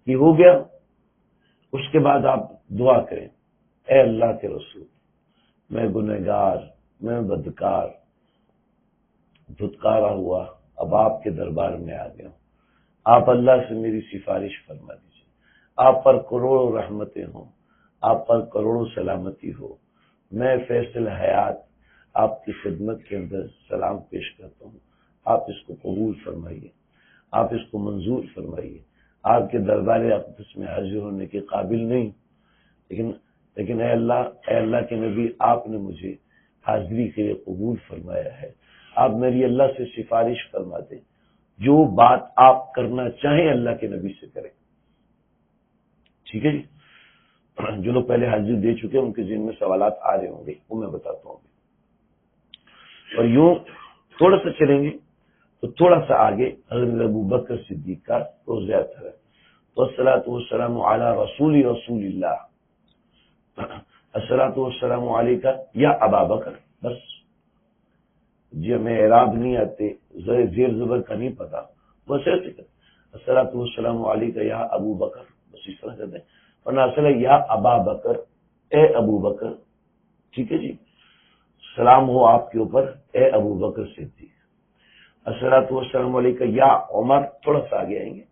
یہ ہو گیا، اس کے بعد آپ دعا کریں، اے اللہ کے رسول، میں گنہگار، میں بدکار، دھتکارا ہوا اب آپ کے دربار میں آ گیا ہوں. آپ اللہ سے میری سفارش فرما دیجیے. آپ پر کروڑوں رحمتیں ہوں، آپ پر کروڑوں سلامتی ہو. میں فیصل حیات آپ کی خدمت کے اندر سلام پیش کرتا ہوں. آپ اس کو قبول فرمائیے، آپ اس کو منظور فرمائیے. آپ کے دربار اقدس میں حاضر ہونے کے قابل نہیں، لیکن اے اللہ کے نبی، آپ نے مجھے حاضری کے لیے قبول فرمایا ہے. آپ میری اللہ سے سفارش فرما دیں، جو بات آپ کرنا چاہیں اللہ کے نبی سے کریں. ٹھیک ہے جی. جو لوگ پہلے حاضری دے چکے ہیں ان کے ذہن میں سوالات آ رہے ہوں گے، وہ میں بتاتا ہوں. اور یوں تھوڑا سا چلیں گے تو تھوڑا سا آگے حضرت ابوبکر صدیق کا روزہ اثر ہے. تو الصلاۃ والسلام علی رسول اللہ، الصلاۃ والسلام علیکہ یا ابا بکر. بس جی ہمیں اعراب نہیں آتے، زیر زبر کا نہیں پتا، بس ایسے کرتے الصلاۃ والسلام علیکہ یا ابو بکر، بس اس طرح کرتے ہیں. ورنہ اصل ہے یا ابا بکر، اے ابو بکر. ٹھیک ہے جی. سلام ہو آپ کے اوپر اے ابو بکر صدیق. الصلاۃ والسلام علیکہ یا عمر، تھوڑا سا آگے آئیں گے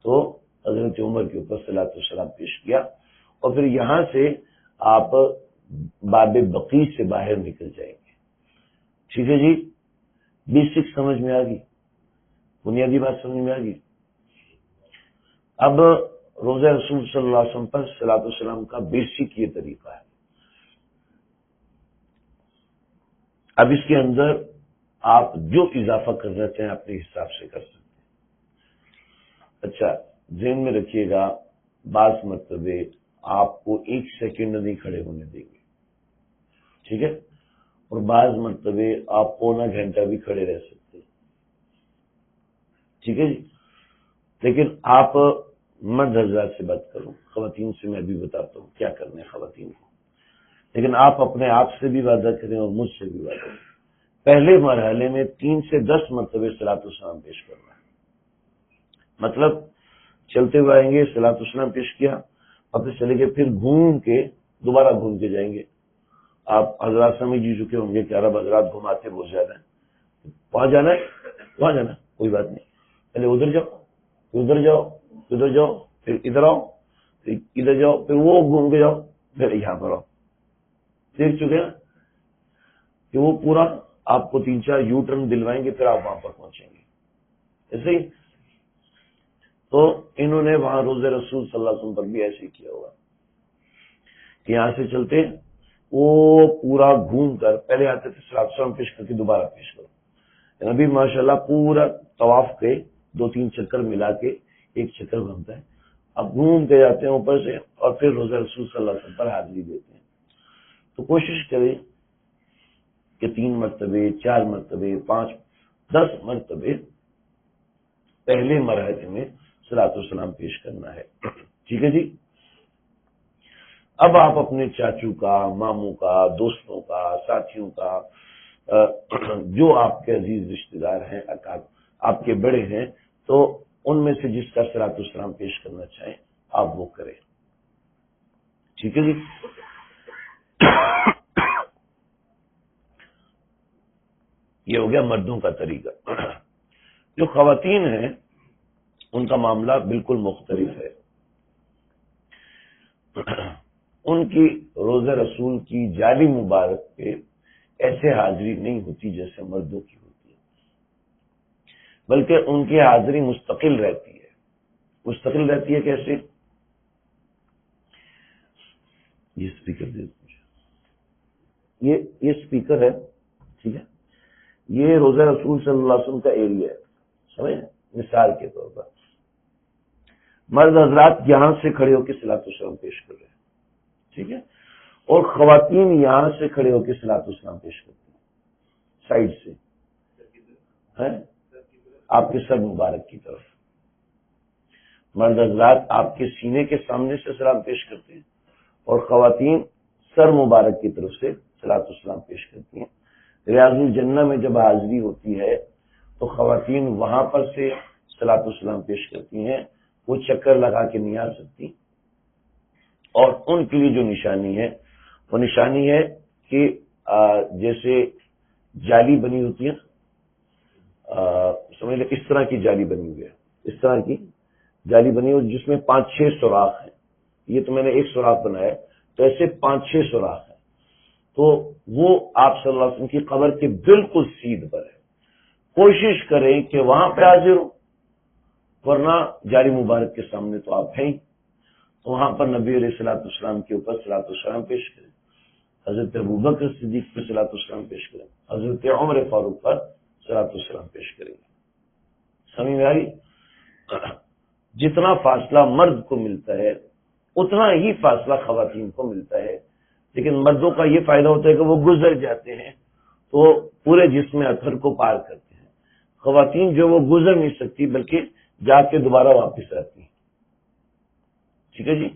تو حضرت عمر کے اوپر صلاۃ والسلام پیش کیا. اور پھر یہاں سے آپ باب بقی سے باہر نکل جائیں گے. ٹھیک ہے جی. بیسک سمجھ میں آ گئی، بنیادی بات سمجھ میں آ گئی. اب روزہ رسول صلی اللہ علیہ وسلم پر صلاۃ والسلام کا بیسک یہ طریقہ ہے. اب اس کے اندر آپ جو اضافہ کرنا چاہیں اپنے حساب سے کر سکتے ہیں. اچھا ذہن میں رکھیے گا، بعض مرتبہ آپ کو 1 سیکنڈ نہیں کھڑے ہونے دیں گے، ٹھیک ہے، اور بعض مرتبہ آپ پونا گھنٹہ بھی کھڑے رہ سکتے ہیں. ٹھیک ہے جی. لیکن آپ مرد حضرات سے بات کروں، خواتین سے میں بھی بتاتا ہوں کیا کرنا ہے خواتین کو. لیکن آپ اپنے آپ سے بھی وعدہ کریں اور مجھ سے بھی وعدہ کریں. پہلے مرحلے میں 3 سے 10 مرتبہ صلاۃ والسلام پیش کرنا ہے. مطلب چلتے ہوئے آئیں گے، صلاۃ والسلام پیش کیا، اور پھر چلے گئے، پھر گھوم کے دوبارہ گھوم کے جائیں گے. آپ حضرات سمجھ ہی چکے ہوں گے کہ عرب حضرات گھماتے بہت زیادہ ہیں. وہاں جانا ہے، وہاں جانا ہے، کوئی بات نہیں، پہلے ادھر جاؤ، ادھر جاؤ، ادھر جاؤ، پھر ادھر آؤ، پھر ادھر جاؤ، پھر وہ گھوم کے جاؤ، پھر یہاں پر آؤ. دیکھ چکے ہیں کہ وہ پورا آپ کو 3-4 یو ٹرن دلوائیں گے، پھر آپ وہاں پر پہنچیں گے. ایسے ہی تو انہوں نے وہاں روزہ رسول صلی اللہ علیہ وسلم پر بھی ایسے ہی کیا ہوا. کہ یہاں سے چلتے وہ پورا گھوم کر پہلے آتے تھے صلاۃ السلام پیش کر کے دوبارہ پیش کرو. نبی ماشاءاللہ پورا طواف کے 2-3 چکر ملا کے ایک چکر بنتا ہے. اب گھوم کے جاتے ہیں اوپر سے اور پھر روزہ رسول صلی اللہ علیہ وسلم پر حاضری دیتے ہیں. تو کوشش کریں کہ 3 مرتبے 4 مرتبے 5 10 مرتبے پہلے مرحلے میں صلاۃ السلام پیش کرنا ہے. ٹھیک ہے جی. اب آپ اپنے چاچو کا، ماموں کا، دوستوں کا، ساتھیوں کا، جو آپ کے عزیز رشتہ دار ہیں، آپ کے بڑے ہیں، تو ان میں سے جس کا صلاۃ السلام پیش کرنا چاہیں آپ وہ کریں. ٹھیک ہے جی. یہ ہو گیا مردوں کا طریقہ. جو خواتین ہیں ان کا معاملہ بالکل مختلف ہے. ان کی روزہ رسول کی جالی مبارک پہ ایسے حاضری نہیں ہوتی جیسے مردوں کی ہوتی ہے، بلکہ ان کی حاضری مستقل رہتی ہے. مستقل رہتی ہے کیسے؟ یہ اسپیکر دے مجھے، یہ اسپیکر ہے. ٹھیک ہے. یہ روزہ رسول صلی اللہ علیہ وسلم کا ایریا ہے، سمجھے؟ مثال کے طور پر مرد حضرات یہاں سے کھڑے ہو کے صلاۃ السلام پیش کر رہے ہیں. ٹھیک ہے. اور خواتین یہاں سے کھڑے ہو کے صلاۃ السلام پیش کرتی ہیں سائڈ سے، آپ کے سر مبارک کی طرف. مرد حضرات آپ کے سینے کے سامنے سے سلام پیش کرتے ہیں اور خواتین سر مبارک کی طرف سے صلاۃ السلام پیش کرتی ہیں. ریاض الجنہ میں جب حاضری ہوتی ہے تو خواتین وہاں پر سے صلاۃ السلام پیش کرتی ہیں، وہ چکر لگا کے نہیں آ سکتی. اور ان کے لیے جو نشانی ہے وہ نشانی ہے کہ جیسے جالی بنی ہوتی ہے، سمجھ لیں اس طرح کی جالی بنی ہوئی ہے، اس طرح کی جالی بنی ہوئی جس میں 5-6 سوراخ ہیں. یہ تو میں نے ایک سوراخ بنایا ہے، تو ایسے 5-6 سوراخ ہیں. تو وہ آپ صلی اللہ علیہ وسلم کی قبر کے بالکل سیدھ پر ہے. کوشش کریں کہ وہاں پہ حاضر ہو، ورنہ جاری مبارک کے سامنے تو آپ ہیں. تو وہاں پر نبی علیہ الصلوۃ والسلام کے اوپر صلاۃ السلام پیش کریں، حضرت ابوبکر صدیق پر صلاۃ السلام پیش کریں، حضرت عمر فاروق پر صلاۃ السلام پیش کریں. سمجھ میں آئی؟ جتنا فاصلہ مرد کو ملتا ہے اتنا ہی فاصلہ خواتین کو ملتا ہے. لیکن مردوں کا یہ فائدہ ہوتا ہے کہ وہ گزر جاتے ہیں تو پورے جسم اثر کو پار کرتے ہیں. خواتین جو وہ گزر نہیں سکتی بلکہ جا کے دوبارہ واپس آتی ہیں. ٹھیک ہے جی.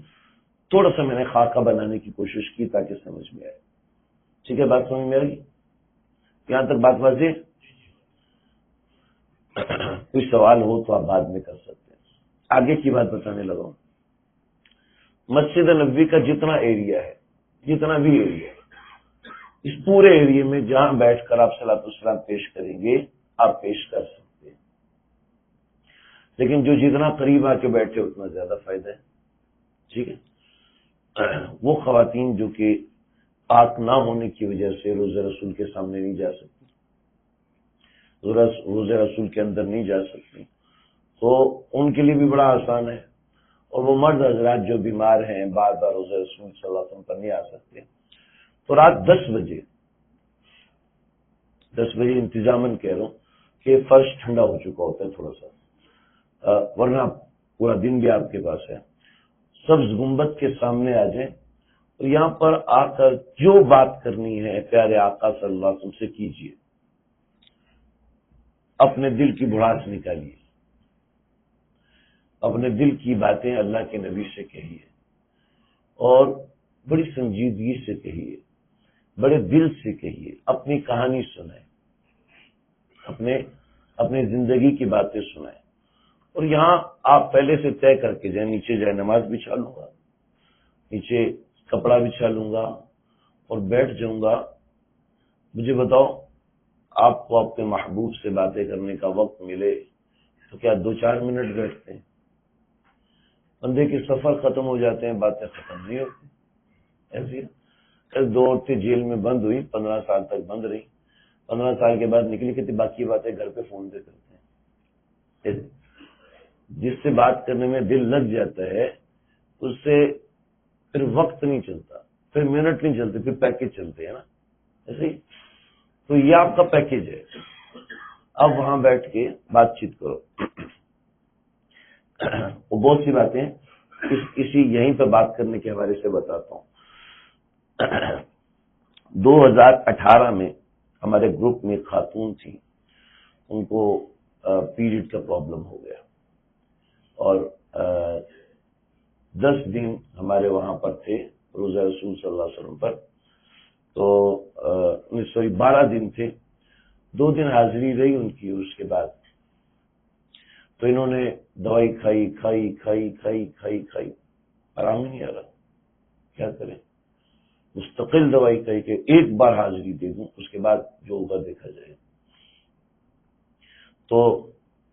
تھوڑا سا میں نے خاکہ بنانے کی کوشش کی تاکہ سمجھ میں آئے. ٹھیک ہے، بات سمجھ میں آئے گی؟ یہاں تک بات واضح؟ کوئی سوال ہو تو آپ بعد میں کر سکتے ہیں. آگے کی بات بتانے لگا ہوں. مسجد نبوی کا جتنا ایریا ہے، جتنا بھی ایریا ہے، اس پورے ایریے میں جہاں بیٹھ کر آپ صلاۃ السلام پیش کریں گے آپ پیش کر سکتے ہیں. لیکن جو جتنا قریب آ کے بیٹھے اتنا زیادہ فائدہ ہے. ٹھیک ہے. وہ خواتین جو کہ پاک نہ ہونے کی وجہ سے روزہ رسول کے سامنے نہیں جا سکتی، روزہ رسول کے اندر نہیں جا سکتی، تو ان کے لیے بھی بڑا آسان ہے. اور وہ مرد حضرات جو بیمار ہیں، بار بار روزہ رسول صلی اللہ علیہ وسلم پر نہیں آ سکتے، تو رات 10 بجے انتظاماً کہہ رہا ہوں کہ فرش ٹھنڈا ہو چکا ہوتا ہے تھوڑا سا، ورنہ پورا دن بھی آپ کے پاس ہے. سبز گنبد کے سامنے آ جائیں اور یہاں پر آ کر جو بات کرنی ہے پیارے آقا صلی اللہ علیہ وسلم سے کیجیے. اپنے دل کی بھڑاس نکالیے، اپنے دل کی باتیں اللہ کے نبی سے کہیے اور بڑی سنجیدگی سے کہیے، بڑے دل سے کہیے. اپنی کہانی سنائیں، اپنے زندگی کی باتیں سنائیں. اور یہاں آپ پہلے سے طے کر کے جائیں، نیچے جائے نماز بچھا لوں گا، نیچے کپڑا بچھا لوں گا اور بیٹھ جاؤں گا. مجھے بتاؤ، آپ کو اپنے محبوب سے باتیں کرنے کا وقت ملے تو کیا 2-4 منٹ بیٹھتے ہیں؟ بندے کے سفر ختم ہو جاتے ہیں، باتیں ختم نہیں ہوتی. ایسی 2 عورتیں جیل میں بند ہوئی، 15 سال تک بند رہی، 15 سال کے بعد نکلی، کہتی باقی باتیں گھر پہ فون پہ کرتے ہیں. جس سے بات کرنے میں دل لگ جاتا ہے اس سے پھر وقت نہیں چلتا. پھر منٹ نہیں چلتے، پھر پیکج چلتے ہیں نا ایسے ہی. تو یہ آپ کا پیکج ہے. اب وہاں بیٹھ کے بات چیت کرو. وہ بہت سی باتیں اسی یہیں پہ بات کرنے کے حوالے سے بتاتا ہوں. 2018 میں ہمارے گروپ میں ایک خاتون تھی، ان کو پیریڈ کا پرابلم ہو گیا اور 10 دن ہمارے وہاں پر تھے روزہ رسول صلی اللہ علیہ وسلم پر. تو 12 دن تھے، 2 دن حاضری رہی ان کی. اس کے بعد تو انہوں نے دوائی کھائی، آرام نہیں آ رہا. کیا کریں؟ مستقل دوائی کھائی کہ ایک بار حاضری دے دوں، اس کے بعد جو ہوگا دیکھا جائے. تو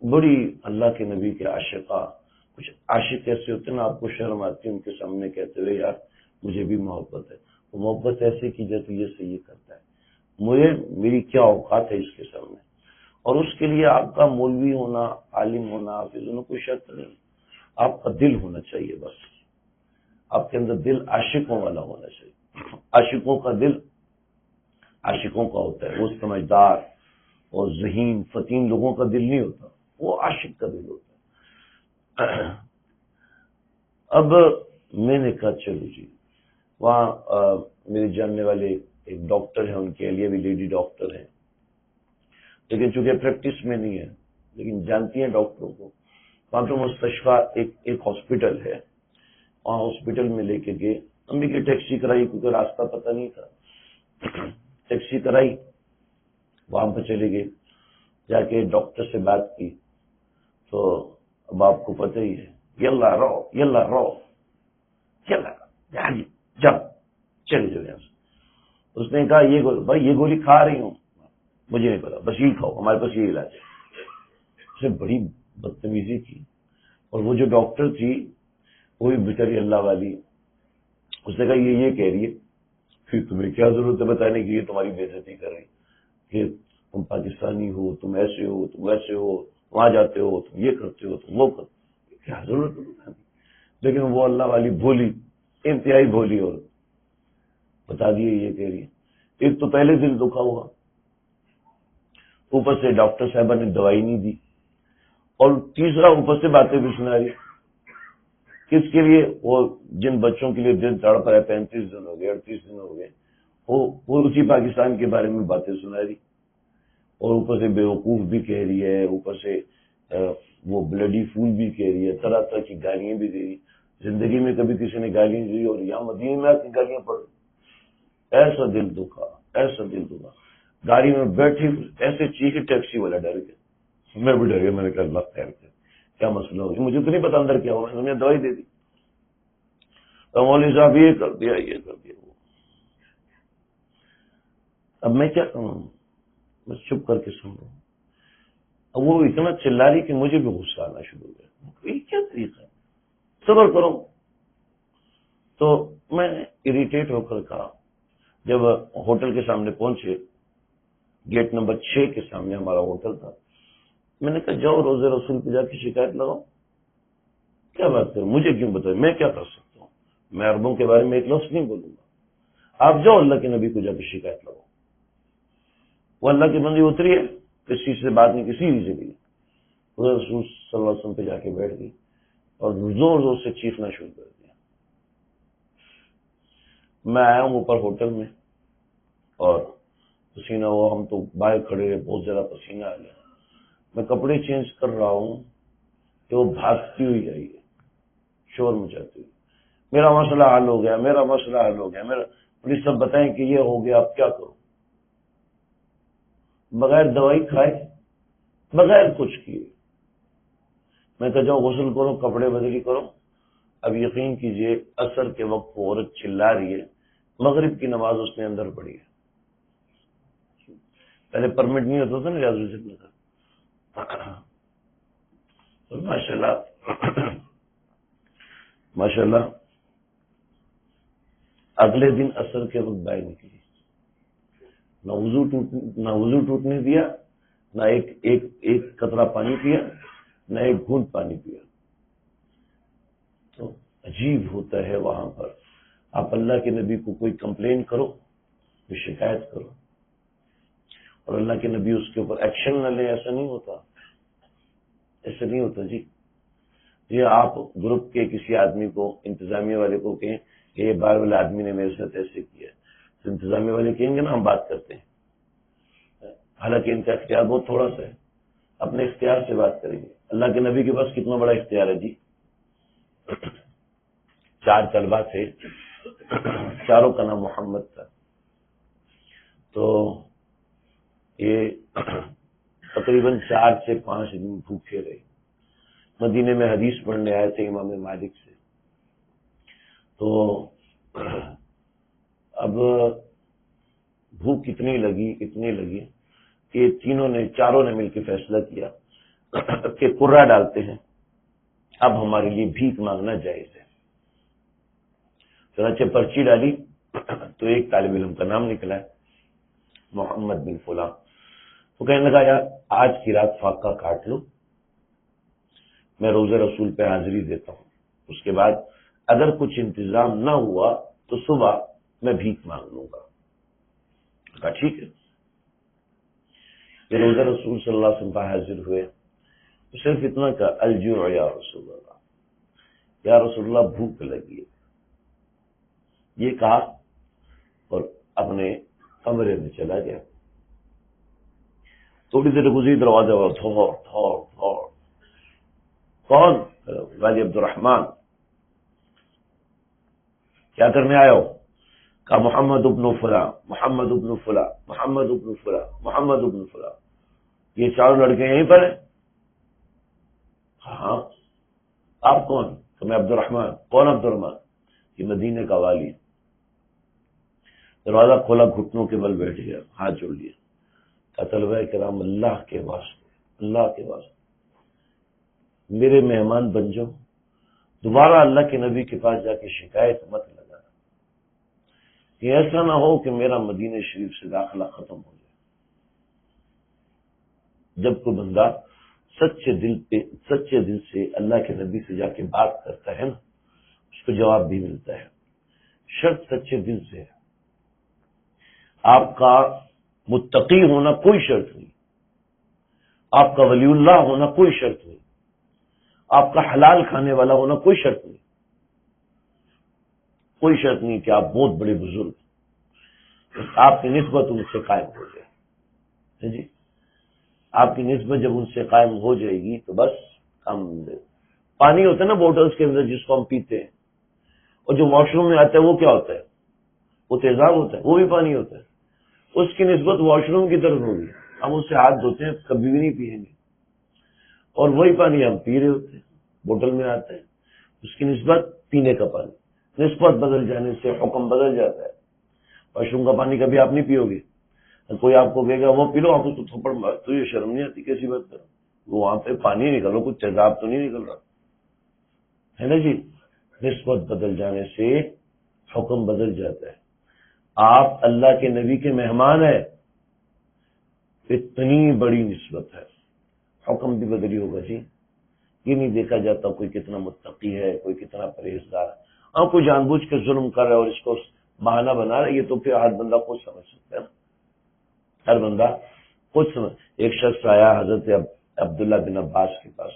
بڑی اللہ کے نبی کے عاشقہ، کچھ عاشق ایسے ہوتے ہیں نا، آپ کو شرم آتی ہے ان کے سامنے کہتے ہوئے یار مجھے بھی محبت ہے. وہ محبت ایسے کی جاتی ہے جیسے یہ کرتا ہے، میری کیا اوقات ہے اس کے سامنے. اور اس کے لیے آپ کا مولوی ہونا، عالم ہونا، حافظ ہونا کوئی شرط نہیں. آپ کا دل ہونا چاہیے، بس آپ کے اندر دل عاشقوں والا ہونا چاہیے. عاشقوں کا دل عاشقوں کا ہوتا ہے، وہ سمجھدار اور ذہین فتین لوگوں کا دل نہیں ہوتا، وہ عاشق کا دل ہوتا ہے. اب میں نے کہا چلو جی، وہاں میرے جاننے والے ایک ڈاکٹر ہیں، ان کے لیے بھی لیڈی ڈاکٹر ہیں، لیکن چونکہ پریکٹس میں نہیں ہے لیکن جانتی ہیں ڈاکٹروں کو. وہاں پہ مستشفیٰ ایک ہاسپٹل ہے، وہاں ہاسپٹل میں لے کے گئے. امی کی ٹیکسی کرائی کیونکہ راستہ پتہ نہیں تھا. ٹیکسی کرائی، وہاں پہ چلے گئے، جا کے ڈاکٹر سے بات کی. تو اب آپ کو پتہ ہی ہے، یلا رو جاؤ چلے جاؤ یہاں سے. اس نے کہا یہ گولی کھا رہی ہوں، مجھے نہیں پتا، بس یہی کھاؤ، ہمارے پاس یہ علاج ہے. اس نے بڑی بدتمیزی کی. اور وہ جو ڈاکٹر تھی وہ بھی بیچاری اللہ والی، اس نے کہا یہ کہہ رہی ہے، پھر تمہیں کیا ضرورت ہے بتانے کی، یہ تمہاری بے عزتی کر رہی کہ تم پاکستانی ہو، تم ایسے ہو، تم ویسے ہو، وہاں جاتے ہو، تم یہ کرتے ہو، تم وہ کرتے، کیا ضرورت ہے بتانے کی. لیکن وہ اللہ والی بھولی، انتہائی بھولی، اور بتا دیے یہ کہہ رہی ہے. ایک تو پہلے دل دکھا ہوا، اوپر سے ڈاکٹر صاحبہ نے دوائی نہیں دی، اور تیسرا اوپر سے باتیں بھی سنا رہی. کس کے لیے؟ وہ جن بچوں کے لیے دل تڑپ رہا ہے، 35 دن ہو گئے، 38 دن ہو گئے، وہ اسی پاکستان کے بارے میں باتیں سنا رہی. اور اوپر سے بیوقوف بھی کہہ رہی ہے، اوپر سے وہ بلڈی فول بھی کہہ رہی ہے، طرح طرح کی گالیاں بھی دے رہی. زندگی میں کبھی کسی نے گالیاں دی اور یہاں مدینے میں آ کے گالیاں پڑ رہی. ایسا دل دکھا. گاڑی میں بیٹھی ایسے چیخی، ٹیکسی والا ڈر گیا، میں بھی ڈر گیا. میں نے کہا اللہ خیر کر، کیا مسئلہ ہو گیا؟ مجھے تو نہیں پتا اندر کیا ہوا، میں نے دوائی دے دی. تو مولوی صاحب یہ کر دیا وہ. اب میں کیا کروں؟ بس چپ کر کے سن رہا ہوں. اب وہ اتنا چلا رہی کہ مجھے بھی غصہ آنا شروع ہو گیا. یہ کیا طریقہ ہے؟ صبر کرو. تو میں اریٹیٹ ہو کر کہا، جب ہوٹل کے سامنے پہنچے، گیٹ نمبر 6 کے سامنے ہمارا ہوٹل تھا، میں نے کہا جاؤ روزے رسول پہ جا کے شکایت لگاؤ. کیا بات کروں؟ مجھے کیوں بتائیں، میں کیا کر سکتا ہوں؟ میں عربوں کے بارے میں ایک لفظ نہیں بولوں گا. آپ جاؤ اللہ کے نبی کو جا کے شکایت لگاؤ. وہ اللہ کی بندی اتری ہے، کسی سے بات نہیں، کسی سے بھی. روزے رسول صلی اللہ علیہ وسلم پہ جا کے بیٹھ گئی اور زور زور سے چیخنا شروع کر دیا. میں آیا ہوں اوپر ہوٹل میں اور پسینہ ہوا، ہم تو باہر کھڑے رہے، بہت زیادہ پسینہ آ گیا. میں کپڑے چینج کر رہا ہوں کہ وہ بھاگتی ہوئی آئی ہے، شور مچاتی ہوئی. میرا مسئلہ حل ہو گیا، پولیس سب بتائیں کہ یہ ہو گیا، اب کیا کروں؟ بغیر دوائی کھائے، بغیر کچھ کیے میں کہا جاؤ غسل کرو، کپڑے بدلی کرو. اب یقین کیجئے عصر کے وقت وہ عورت چلا رہی ہے، مغرب کی نماز اس نے اندر پڑھی ہے. پہلے پرمٹ نہیں ہوتا تھا نا ریاض الجنہ کا. ماشاء اللہ اگلے دن عصر کے وقت باہر نکلی، نہ وضو ٹوٹنے دیا، نہ ایک قطرہ پانی پیا، نہ ایک گھونٹ پانی پیا. تو عجیب ہوتا ہے وہاں پر. آپ اللہ کے نبی کو کوئی کمپلین کرو، کوئی شکایت کرو، اور اللہ کے نبی اس کے اوپر ایکشن نہ لے، ایسا نہیں ہوتا، ایسا نہیں ہوتا جی۔ یہ آپ گروپ کے کسی آدمی کو، انتظامیہ والے کو کہیں کہ یہ باہر والے آدمی نے میرے ساتھ ایسے کیا، تو انتظامیہ والے کہیں گے نا ہم بات کرتے ہیں، حالانکہ ان کا اختیار بہت تھوڑا سا ہے، اپنے اختیار سے بات کریں گے۔ اللہ کے نبی کے پاس کتنا بڑا اختیار ہے جی، 4 طلبہ تھے، چاروں کا نام محمد تھا، تو یہ تقریباً 4 سے 5 دن بھوکے رہے۔ مدینے میں حدیث پڑھنے آئے تھے امام مالک سے، تو اب بھوک اتنی لگی کہ چاروں نے مل کے فیصلہ کیا کہ قرہ ڈالتے ہیں، اب ہمارے لیے بھیک مانگنا جائز ہے۔ چنانچہ پرچی ڈالی تو ایک طالب علم کا نام نکلا ہے، محمد بن فلاں، تو کہنے لگا یار آج کی رات فاقہ کاٹ لو، میں روزہ رسول پہ حاضری دیتا ہوں، اس کے بعد اگر کچھ انتظام نہ ہوا تو صبح میں بھیک مانگ لوں گا۔ کہا ٹھیک ہے۔ یہ روزہ رسول صلی اللہ علیہ وسلم پہ حاضر ہوئے، تو صرف اتنا کہا الجوع یا رسول اللہ، یا رسول اللہ بھوک لگی ہے، یہ کہا اور اپنے کمرے میں چلا گیا۔ تھوڑی دیر گزری، دروازہ تھوڑ کون؟ غازی عبد الرحمان، کیا کرنے آیا ہو؟ کہا محمد ابن فلاں، محمد ابن فلاں، محمد ابن فلاں، محمد ابن فلاں، یہ 4 لڑکے یہیں پر ہیں؟ ہاں۔ آپ کون؟ تو میں عبد الرحمان۔ کون عبد الرحمان؟ یہ مدینے کا والی۔ دروازہ کھولا، گھٹنوں کے بل بیٹھ گیا، ہاتھ جوڑ لیا، کہا طلبہ کرام اللہ کے واسطے میرے مہمان بن جاؤ، دوبارہ اللہ کے نبی کے پاس جا کے شکایت مت لگا، کہ ایسا نہ ہو کہ میرا مدینہ شریف سے داخلہ ختم ہو جائے۔ جب کوئی بندہ سچے دل سے اللہ کے نبی سے جا کے بات کرتا ہے نا، اس کو جواب بھی ملتا ہے، شرط سچے دل سے ہے۔ آپ کا متقی ہونا کوئی شرط نہیں، آپ کا ولی اللہ ہونا کوئی شرط نہیں، آپ کا حلال کھانے والا ہونا کوئی شرط نہیں، کوئی شرط نہیں کہ آپ بہت بڑے بزرگ، آپ کی نسبت ان سے قائم ہو جائے جی، آپ کی نسبت جب ان سے قائم ہو جائے گی تو بس ہم پانی ہوتا ہے نا بوٹلز کے اندر جس کو ہم پیتے ہیں، اور جو واش روم میں آتا ہے وہ کیا ہوتا ہے؟ وہ تیزاب ہوتا ہے، وہ بھی پانی ہوتا ہے، اس کی نسبت واش روم کی طرف ہوگی، ہم اس سے ہاتھ دھوتے ہیں، کبھی بھی نہیں پیئیں گے، اور وہی پانی ہم پی رہے ہوتے ہیں، بوتل میں آتا ہے، اس کی نسبت پینے کا پانی، نسبت بدل جانے سے حکم بدل جاتا ہے۔ واش روم کا پانی کبھی آپ نہیں پیو گے، کوئی آپ کو کہے گا وہ پی لو، آپ کو تو تھپڑ مار، تو یہ شرم نہیں آتی کیسی بات کرو، وہ وہاں پہ پانی نکل رہا، کچھ تیزاب تو نہیں نکل رہا ہے نا جی۔ نسبت بدل جانے سے حکم بدل جاتا ہے۔ آپ اللہ کے نبی کے مہمان ہیں، اتنی بڑی نسبت ہے، حکم بھی بدلی ہوگا جی۔ یہ نہیں دیکھا جاتا کوئی کتنا متقی ہے، کوئی کتنا پرہیزگار ہے، ہاں کوئی جان بوجھ کے ظلم کر رہا ہے اور اس کو بہانہ بنا رہا ہے، یہ تو پھر ہر بندہ خود سمجھ سکتا ہے نا، ہر بندہ خود سمجھ۔ ایک شخص آیا حضرت عبداللہ بن عباس کے پاس،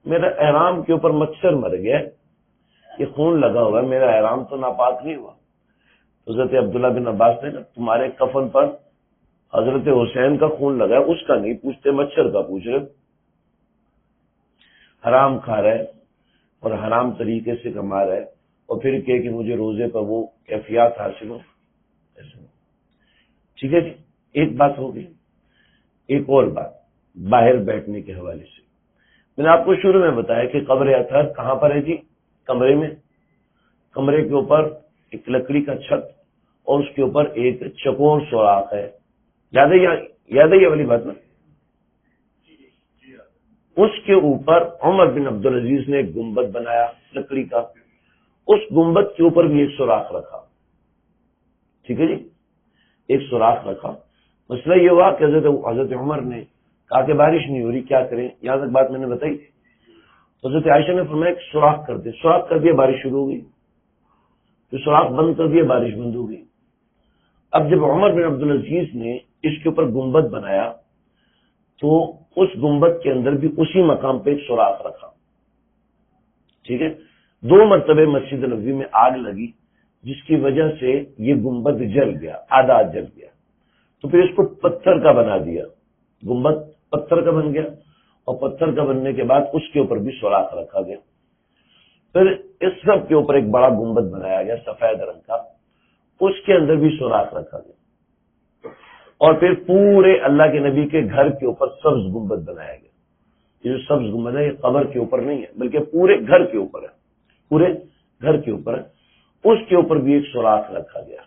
میرا احرام کے اوپر مچھر مر گیا، یہ خون لگا ہوا ہے، میرا احرام تو ناپاک نہیں ہوا۔ حضرت عبداللہ بن عباس نے کہا تمہارے کفن پر حضرت حسین کا خون لگا ہے، اس کا نہیں پوچھتے، مچھر کا پوچھ رہے، حرام کھا رہا ہے اور حرام طریقے سے کما رہا ہے، اور پھر کہ مجھے روزے پر وہ کیفیات حاصل ہو، ایسے ٹھیک ہے جی۔ ایک بات ہو گئی، ایک اور بات باہر بیٹھنے کے حوالے سے، میں نے آپ کو شروع میں بتایا کہ قبر اطہر کہاں پر ہے جی؟ کمرے میں، کمرے کے اوپر ایک لکڑی کا چھت اور اس کے اوپر ایک چکور سوراخ ہے، یاد ہے یہ والی بات نا؟ اس کے اوپر عمر بن عبدالعزیز نے ایک گنبد بنایا لکڑی کا، اس گنبد کے اوپر بھی ایک سوراخ رکھا، ٹھیک ہے جی، ایک سوراخ رکھا۔ مسئلہ یہ ہوا کہ حضرت عمر نے کہا کہ بارش نہیں ہو رہی، کیا کریں؟ یہاں تک بات میں نے بتائی تھی۔ حضرت عائشہ نے فرمایا کہ سوراخ کر دے، سوراخ کر دیا، بارش شروع ہو گئی۔ تو سوراخ بند کر دیا، بارش بند ہو گئی۔ اب جب عمر بن عبدالعزیز نے اس کے اوپر گنبد بنایا تو اس گنبد کے اندر بھی اسی مقام پہ ایک سوراخ رکھا، ٹھیک ہے۔ 2 مرتبہ مسجد نبوی میں آگ لگی جس کی وجہ سے یہ گنبد جل گیا، آدھا جل گیا، تو پھر اس کو پتھر کا بنا دیا، گنبد پتھر کا بن گیا، اور پتھر کا بننے کے بعد اس کے اوپر بھی سوراخ رکھا گیا۔ پھر اس سب کے اوپر ایک بڑا گنبد بنایا گیا سفید رنگ کا، اس کے اندر بھی سوراخ رکھا گیا، اور پھر پورے اللہ کے نبی کے گھر کے اوپر سبز گنبد بنایا گیا۔ یہ جو سبز گنبد ہے یہ قبر کے اوپر نہیں ہے بلکہ پورے گھر کے اوپر ہے، پورے گھر کے اوپر ہے، اس کے اوپر بھی ایک سوراخ رکھا گیا۔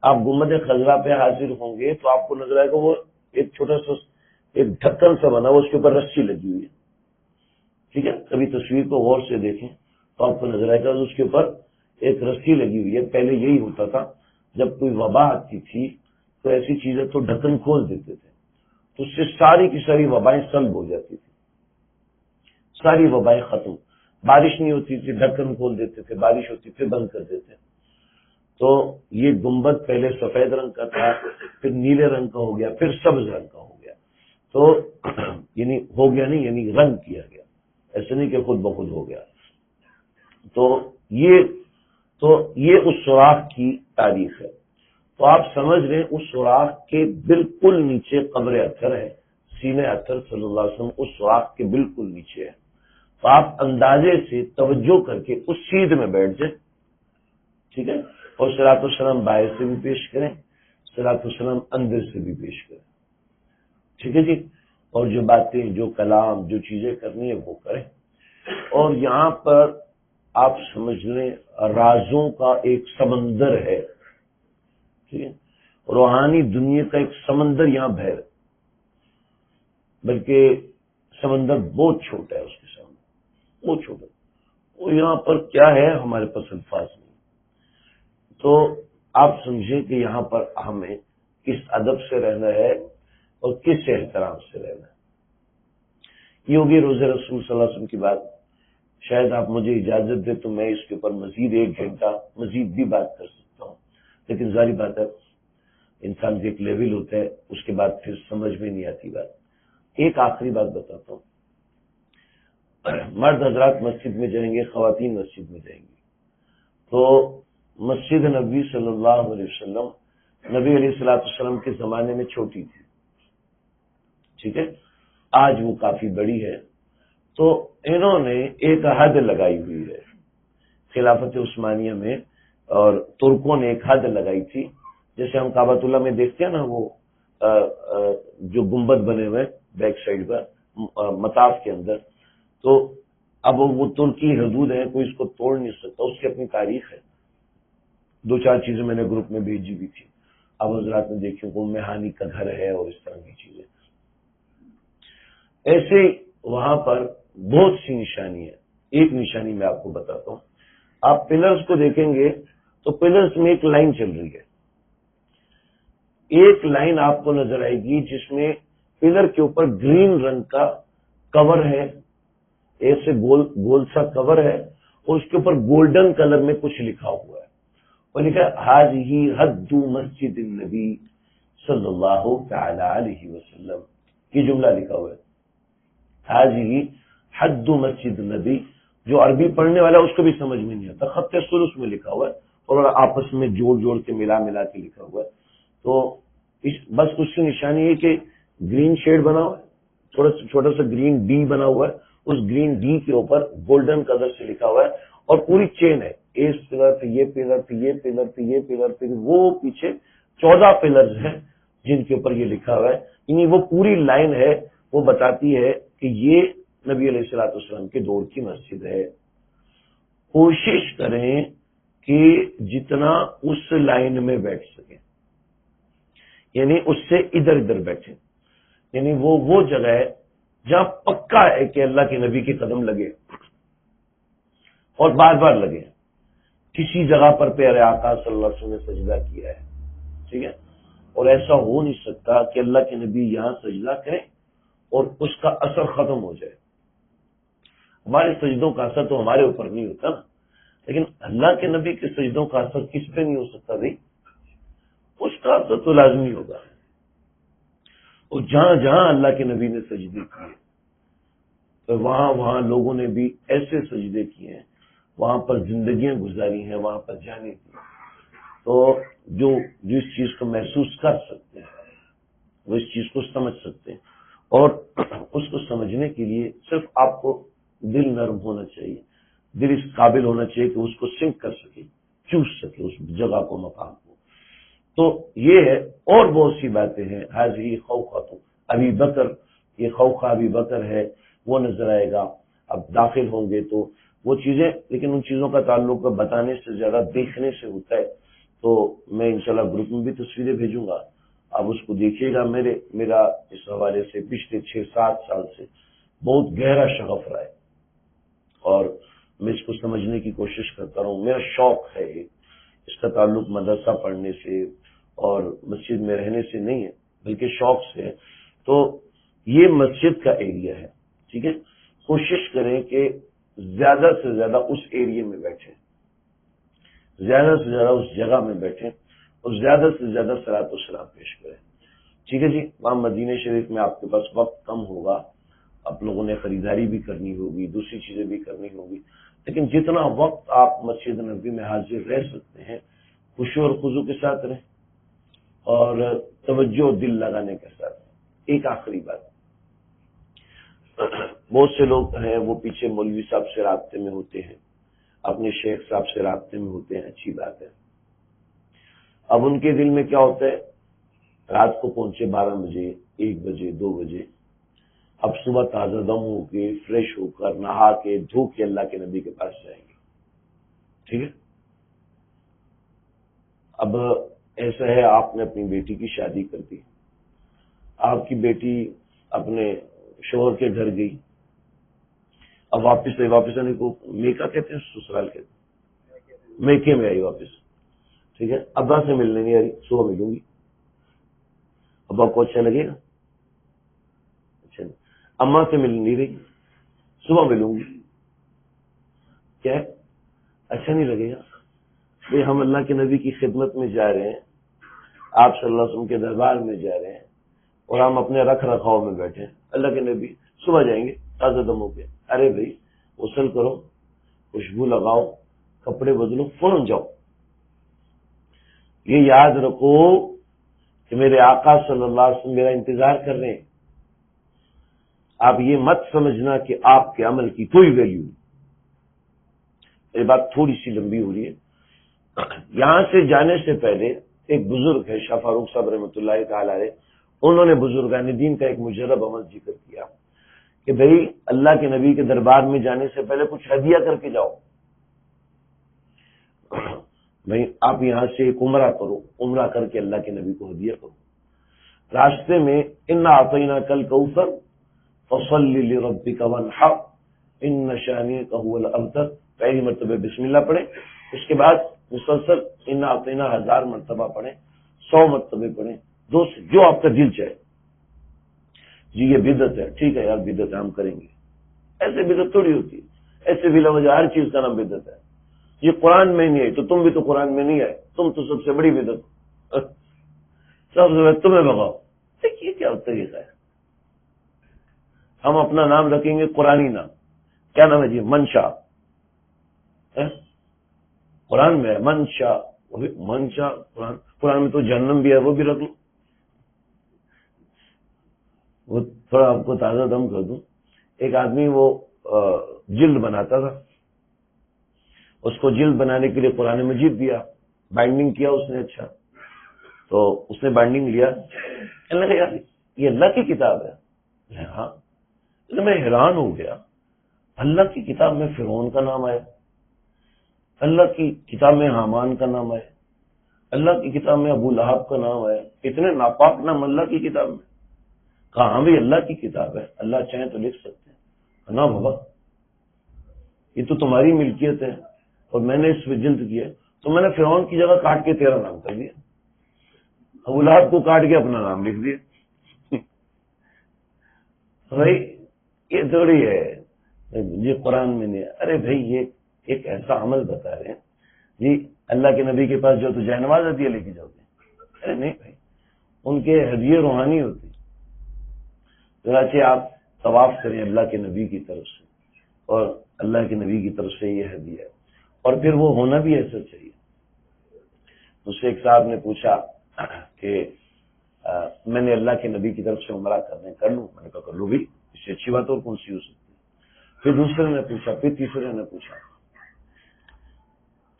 آپ گنبد خضرا پہ حاضر ہوں گے تو آپ کو نظر آئے گا وہ ایک چھوٹا سا ایک ڈھکن سا بنا، اس کے اوپر رسی لگی ہوئی ہے، ٹھیک ہے۔ کبھی تصویر کو غور سے دیکھیں تو آپ کو نظر آئے گا اس کے اوپر ایک رسی لگی ہوئی ہے۔ پہلے یہی ہوتا تھا، جب کوئی وبا آتی تھی تو ایسی چیزیں تو ڈھکن کھول دیتے تھے، تو اس سے ساری کی ساری وبائیں سلب ہو جاتی تھی، ساری وبائیں ختم۔ بارش نہیں ہوتی تھی، ڈھکن کھول دیتے تھے، بارش ہوتی پھر بند کر دیتے۔ تو یہ گنبد پہلے سفید رنگ کا تھا، پھر نیلے رنگ کا ہو گیا، پھر سبز رنگ کا ہو گیا۔ تو یعنی ہو گیا نہیں، یعنی رنگ کیا گیا، ایسے نہیں کہ خود بخود ہو گیا۔ تو یہ اس سوراخ کی تاریخ ہے۔ تو آپ سمجھ رہے ہیں اس سوراخ کے بالکل نیچے قبر اطہر ہے، سینہ اطہر صلی اللہ علیہ وسلم اس سوراخ کے بالکل نیچے ہے۔ تو آپ اندازے سے توجہ کر کے اس سیدھ میں بیٹھ جائیں، ٹھیک ہے، اور صلاۃ والسلام باہر سے بھی پیش کریں، صلاۃ والسلام اندر سے بھی پیش کریں، ٹھیک ہے جی۔ اور جو باتیں، جو کلام، جو چیزیں کرنی ہے وہ کریں۔ اور یہاں پر آپ سمجھ لیں رازوں کا ایک سمندر ہے، ٹھیک ہے، روحانی دنیا کا ایک سمندر یہاں بہہ رہا ہے، بلکہ سمندر بہت چھوٹا ہے، اس کے سامنے بہت چھوٹا۔ وہ یہاں پر کیا ہے ہمارے پاس الفاظ نہیں۔ تو آپ سمجھیں کہ یہاں پر ہمیں کس ادب سے رہنا ہے اور کس احترام سے رہنا ہے۔ یہ ہوگی روزہ رسول صلی اللہ علیہ وسلم کی بات۔ شاید آپ مجھے اجازت دیں تو میں اس کے اوپر مزید 1 گھنٹہ مزید بھی بات کر سکتا ہوں، لیکن ظاہری بات ہے انسان کے ایک لیول ہوتا ہے، اس کے بعد پھر سمجھ میں نہیں آتی بات۔ ایک آخری بات بتاتا ہوں، مرد حضرات مسجد میں جائیں گے، خواتین مسجد میں جائیں گی، تو مسجد نبی صلی اللہ علیہ وسلم نبی علیہ الصلوۃ والسلام کے زمانے میں چھوٹی تھی، ٹھیک ہے، آج وہ کافی بڑی ہے۔ تو انہوں نے ایک حد لگائی ہوئی ہے خلافت عثمانیہ میں، اور ترکوں نے ایک حد لگائی تھی، جیسے ہم کعبۃ اللہ میں دیکھتے ہیں نا، وہ جو گنبد بنے ہوئے بیک سائڈ پر مطاف کے اندر، تو اب وہ ترکی حدود ہے، کوئی اس کو توڑ نہیں سکتا، اس کی اپنی تاریخ ہے۔ 2-4 چیزیں میں نے گروپ میں بھیجی بھی تھی، اب حضرات نے دیکھی کہ مہانی کا گھر ہے اور اس طرح کی چیزیں۔ ایسے وہاں پر بہت سی نشانی ہے۔ ایک نشانی میں آپ کو بتاتا ہوں، آپ پلرز کو دیکھیں گے تو پلرز میں ایک لائن چل رہی ہے، ایک لائن آپ کو نظر آئے گی جس میں پلر کے اوپر گرین رنگ کا کور ہے، ایسے گول سا کور ہے، اور اس کے اوپر گولڈن کلر میں کچھ لکھا ہوا ہے، اور لکھا ھذہ حد مسجد النبی صلی اللہ تعالی علیہ وسلم، یہ جملہ لکھا ہوا ہے، ھذہ حد مسجد النبی۔ جو عربی پڑھنے والا اس کو بھی سمجھ میں نہیں آتا، خط سلس میں لکھا ہوا ہے اور آپس میں جوڑ کے ملا کے لکھا ہوا ہے۔ تو بس اس کی نشانی ہے کہ گرین شیڈ بنا ہوا ہے، چھوٹا سا گرین ڈی بنا ہوا ہے، اس گرین ڈی کے اوپر گولڈن کلر سے لکھا ہوا ہے، اور پوری چین ہے، اس پلر پہ یہ پلر پہ یہ پلر پہ یہ پلر پہ وہ پیچھے 14 پلرز ہیں جن کے اوپر یہ لکھا ہوا ہے، یعنی وہ پوری لائن ہے، وہ بتاتی ہے کہ یہ نبی علیہ الصلوۃ والسلام کے دور کی مسجد ہے۔ کوشش کریں کہ جتنا اس لائن میں بیٹھ سکیں، یعنی اس سے ادھر ادھر بیٹھیں، یعنی وہ جگہ ہے جہاں پکا ہے کہ اللہ کے نبی کے قدم لگے اور بار بار لگے۔ کسی جگہ پر پیارے آقا صلی اللہ علیہ وسلم نے سجدہ کیا ہے، ٹھیک ہے، اور ایسا ہو نہیں سکتا کہ اللہ کے نبی یہاں سجدہ کریں اور اس کا اثر ختم ہو جائے۔ ہمارے سجدوں کا اثر تو ہمارے اوپر نہیں ہوتا نا، لیکن اللہ کے نبی کے سجدوں کا اثر کس پہ نہیں ہو سکتا بھائی؟ اس کا اثر تو لازمی ہوگا. اور جہاں جہاں اللہ کے نبی نے سجدے کیے تو وہاں وہاں لوگوں نے بھی ایسے سجدے کیے ہیں، وہاں پر زندگیاں گزاری ہیں، وہاں پر جانے کی. تو جو جس چیز کو محسوس کر سکتے ہیں وہ اس چیز کو سمجھ سکتے ہیں، اور اس کو سمجھنے کے لیے صرف آپ کو دل نرم ہونا چاہیے، دل اس قابل ہونا چاہیے کہ اس کو سنک کر سکے، چوس سکے اس جگہ کو، مقام کو. تو یہ ہے. اور بہت سی باتیں ہیں. حاضری خوخہ ابی بکر، یہ خوخہ ابی بکر ہے، وہ نظر آئے گا. اب داخل ہوں گے تو وہ چیزیں، لیکن ان چیزوں کا تعلق بتانے سے زیادہ دیکھنے سے ہوتا ہے. تو میں انشاءاللہ گروپ میں بھی تصویریں بھیجوں گا، آپ اس کو دیکھیے گا. میرا اس حوالے سے پچھلے 6-7 سال سے بہت گہرا شغف رہا ہے، اور میں اس کو سمجھنے کی کوشش کرتا رہا ہوں. میرا شوق ہے یہ. اس کا تعلق مدرسہ پڑھنے سے اور مسجد میں رہنے سے نہیں ہے، بلکہ شوق سے ہے. تو یہ مسجد کا ایریا ہے، ٹھیک ہے. کوشش کریں کہ زیادہ سے زیادہ اس ایریے میں بیٹھیں، زیادہ سے زیادہ اس جگہ میں بیٹھیں، اور زیادہ سے زیادہ صلاۃ و سلام پیش کریں. ٹھیک ہے جی. وہاں مدینہ شریف میں آپ کے پاس وقت کم ہوگا، آپ لوگوں نے خریداری بھی کرنی ہوگی، دوسری چیزیں بھی کرنی ہوگی، لیکن جتنا وقت آپ مسجد نبوی میں حاضر رہ سکتے ہیں، خشوع اور خضوع کے ساتھ رہیں اور توجہ دل لگانے کے ساتھ رہیں. ایک آخری بات، بہت سے لوگ ہیں وہ پیچھے مولوی صاحب سے رابطے میں ہوتے ہیں، اپنے شیخ صاحب سے رابطے میں ہوتے ہیں، اچھی بات ہے. اب ان کے دل میں کیا ہوتا ہے، رات کو پہنچے 12 بجے، 1 بجے، 2 بجے، اب صبح تازہ دم ہو کے فریش ہو کر نہا کے دھو کے اللہ کے نبی کے پاس جائیں گے. ٹھیک ہے. اب ایسا ہے، آپ نے اپنی بیٹی کی شادی کر دی، آپ کی بیٹی اپنے شوہر کے گھر گئی، اب واپس آنے کو میکا کہتے ہیں، سسرال کہتے ہیں، میکے میں آئی واپس. ٹھیک ہے. ابا سے ملنے نہیں آ رہی، صبح ملوں گی. ابا کو اچھا لگے گا؟ اچھا نہیں. اماں سے مل نہیں رہی، صبح ملوں گی. کیا ہے؟ اچھا نہیں لگے گا؟ بھئی ہم اللہ کے نبی کی خدمت میں جا رہے ہیں، آپ صلی اللہ علیہ وسلم کے دربار میں جا رہے ہیں، اور ہم اپنے رکھ رکھاؤ میں بیٹھے ہیں. اللہ کے نبی صبح جائیں گے تازہ دم ہو کے. ارے بھائی غسل کرو، خوشبو لگاؤ، کپڑے بدلو، فوراً جاؤ. یہ یاد رکھو کہ میرے آقا صلی اللہ علیہ وسلم میرا انتظار کر رہے ہیں. آپ یہ مت سمجھنا کہ آپ کے عمل کی کوئی ویلیو نہیں. یہ بات تھوڑی سی لمبی ہو رہی ہے. یہاں سے جانے سے پہلے ایک بزرگ ہے شاہ فاروق صاحب رحمۃ اللہ تعالی علیہ، انہوں نے بزرگان دین کا ایک مجرب عمل ذکر کیا کہ بھئی اللہ کے نبی کے دربار میں جانے سے پہلے کچھ ہدیہ کر کے جاؤ. بھئی آپ یہاں سے ایک عمرہ کرو، عمرہ کر کے اللہ کے نبی کو ہدیہ کرو. راستے میں انا اعطیناک الکوثر فصل لربک وانحر ان شانئک هو الابتر، پہلی مرتبہ بسم اللہ پڑھیں، اس کے بعد مسلسل انا اعطینا 1000 مرتبہ پڑھیں، 100 مرتبہ پڑھیں، جو آپ کا دل چاہے. جی یہ بدعت ہے، ٹھیک ہے یار بدعت ہے، ہم کریں گے. ایسے بدعت تھوڑی ہوتی ہے، ایسے بلا وجہ ہر چیز کا نام بدعت ہے. یہ قرآن میں نہیں آئی تو تم بھی تو قرآن میں نہیں آئے، تم تو سب سے بڑی بدعت، سب سے بڑی تمہیں بگاؤ. دیکھیے کیا طریقہ ہے. ہم اپنا نام رکھیں گے قرآنی نام. کیا نام ہے جی؟ منشا. قرآن میں ہے منشا، منشا قرآن میں تو جہنم بھی ہے، وہ بھی رکھ لو. وہ تھوڑا آپ کو تازہ دم کر دوں. ایک آدمی وہ جلد بناتا تھا، اس کو جلد بنانے کے لیے قرآن مجید دیا، بائنڈنگ کیا اس نے. اچھا تو اس نے بائنڈنگ لیا، کہنے لگا یار یہ اللہ کی کتاب ہے. ہاں. میں حیران ہو گیا، اللہ کی کتاب میں فرعون کا نام آیا، اللہ کی کتاب میں حامان کا نام آیا، اللہ کی کتاب میں ابو لہب کا نام آیا. اتنے ناپاک نام اللہ کی کتاب میں. کہاں بھی اللہ کی کتاب ہے، اللہ چاہیں تو لکھ سکتے ہیں نا بابا، یہ تو تمہاری ملکیت ہے اور میں نے اس پہ جلد کیا، تو میں نے فرعون کی جگہ کاٹ کے تیرا نام کر دیا، ابو لہب کو کاٹ کے اپنا نام لکھ دیا. بھائی یہ تھوڑی ہے یہ قرآن میں نہیں. ارے بھائی یہ ایک ایسا عمل بتا رہے ہیں جی اللہ کے نبی کے پاس جو تو جائے ہدیہ لے کے جاؤ گے؟ ارے نہیں بھائی، ان کے ہدیے روحانی ہوتے ہیں۔ چنانچہ آپ طواف کریں اللہ کے نبی کی طرف سے، اور اللہ کے نبی کی طرف سے یہ ہدیہ ہے، اور پھر وہ ہونا بھی ایسا چاہیے۔ مجھ سے ایک صاحب نے پوچھا کہ میں نے اللہ کے نبی کی طرف سے عمرہ کر لوں؟ میں نے کہا کر لوں بھی، اس سے اچھی بات اور کون سی ہو سکتی ہے؟ پھر دوسرے نے پوچھا، پھر تیسرے نے پوچھا،